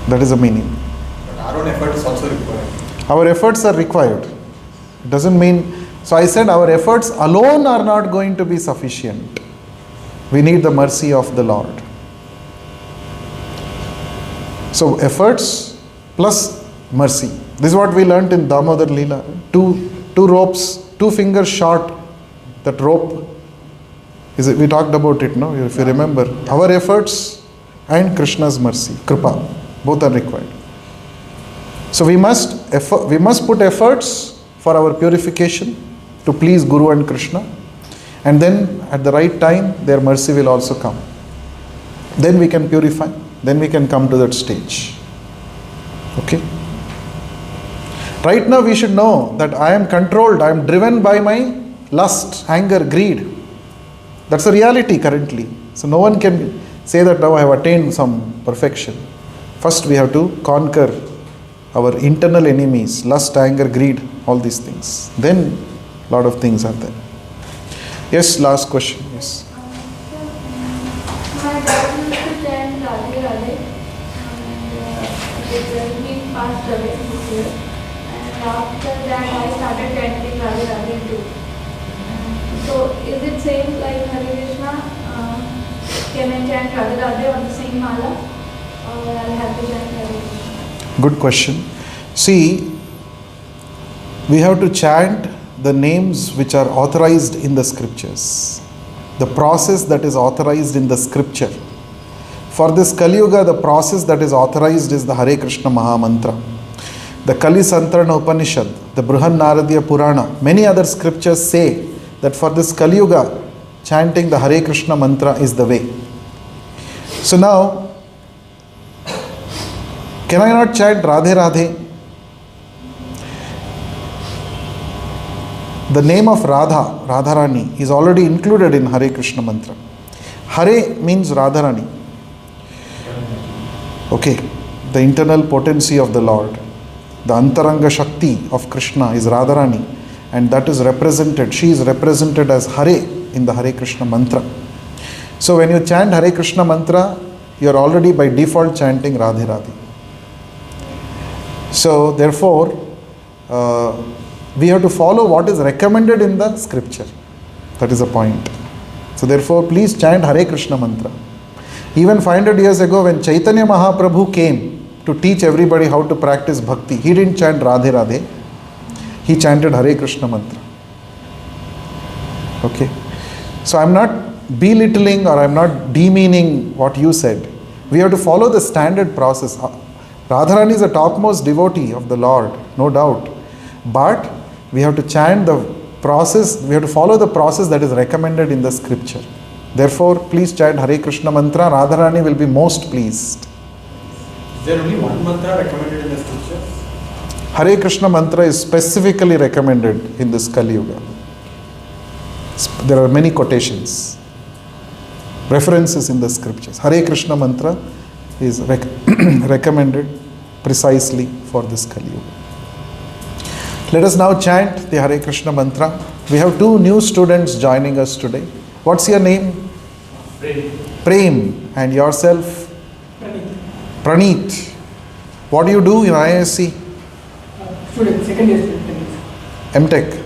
That is the meaning. But our own effort is also required. Our efforts are required. It doesn't mean, so I said our efforts alone are not going to be sufficient. We need the mercy of the Lord. So efforts plus mercy. This is what we learnt in Damodar Leela. Two ropes, 2 fingers short. That rope, we talked about it, no? If you remember. Our efforts and Krishna's mercy, Kripa, both are required. So we must put efforts for our purification to please Guru and Krishna. And then at the right time, their mercy will also come. Then we can purify. Then we can come to that stage. Okay? Right now we should know that I am controlled, I am driven by my lust, anger, greed. That's the reality currently. So no one can say that now I have attained some perfection. First we have to conquer our internal enemies, lust, anger, greed, all these things. Then a lot of things are there. Yes, last question. Yes. My dad used to chant Radhe Radhe, and he passed away this year. And after that, I started chanting Radhe Radhe too. So, is it same like Hare Krishna? Can I chant Radhe Radhe on the same mala, or I'll have to chant Hare Krishna? Good question. See, we have to chant the names which are authorized in the scriptures. The process that is authorized in the scripture. For this Kali Yuga, the process that is authorized is the Hare Krishna Maha Mantra. The Kali Santarana Upanishad, the Brihan Naradiya Purana, many other scriptures say that for this Kali Yuga, chanting the Hare Krishna Mantra is the way. So now, can I not chant Radhe Radhe? The name of Radha, Radharani, is already included in Hare Krishna Mantra. Hare means Radharani. Okay, the internal potency of the Lord. The Antaranga Shakti of Krishna is Radharani, and that is represented, she is represented as Hare in the Hare Krishna Mantra. So when you chant Hare Krishna Mantra, you are already by default chanting Radhe Radhe. So therefore, we have to follow what is recommended in the scripture. That is the point. So therefore, please chant Hare Krishna Mantra. Even 500 years ago, when Chaitanya Mahaprabhu came to teach everybody how to practice bhakti, he didn't chant Radhe Radhe. He chanted Hare Krishna Mantra. Okay. So I'm not belittling or I'm not demeaning what you said. We have to follow the standard process. Radharani is the topmost devotee of the Lord, no doubt. But we have to chant the process, we have to follow the process that is recommended in the scripture. Therefore, please chant Hare Krishna Mantra, Radharani will be most pleased. Is there only one mantra recommended in the scriptures? Hare Krishna Mantra is specifically recommended in this Kali Yuga. There are many quotations, references in the scriptures. Hare Krishna Mantra is recommended precisely for this Kali Yuga. Let us now chant the Hare Krishna Mantra. We have 2 new students joining us today. What's your name? Prem. And yourself? Praneeth. What do you do in IISc? Student, second year student. MTech.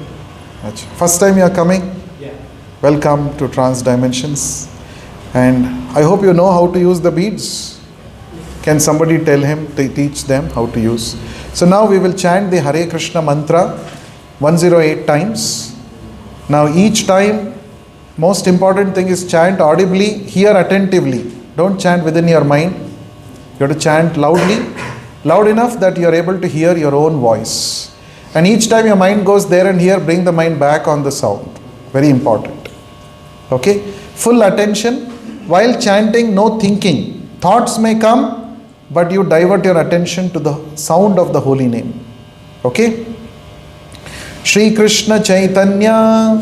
Achha. First time you are coming? Yeah. Welcome to Transdimensions. And I hope you know how to use the beads. Can somebody tell him, to teach them how to use? So now we will chant the Hare Krishna Mantra 108 times. Now each time, most important thing is chant audibly, hear attentively. Don't chant within your mind. You have to chant loudly, loud enough that you are able to hear your own voice. And each time your mind goes there and here, bring the mind back on the sound. Very important. Okay? Full attention. While chanting, no thinking. Thoughts may come, but you divert your attention to the sound of the holy name. Okay? Shri Krishna Chaitanya,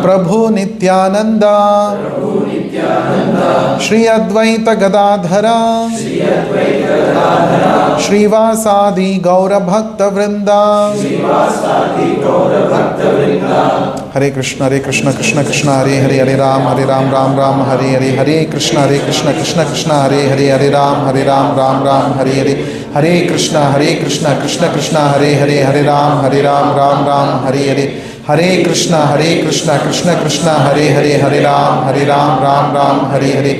Prabhu Nityananda, Shri Advaita Gadadhara, Shri Vasadi Gaura Bhakta Vrinda. Hare Krishna, Krishna Krishna, Hare Hare, Hare Ram, Ram Ram, Hare Hare, Hare Krishna, Krishna Krishna, Hare Hare, Hare Ram, Ram, Hare Hare, Hare Krishna, Krishna Krishna, Hare Hare, Hare Ram, Ram, Hare Hare, Hare Krishna, Krishna Krishna, Hare Hare, Hare Ram, Ram, Hare Hare,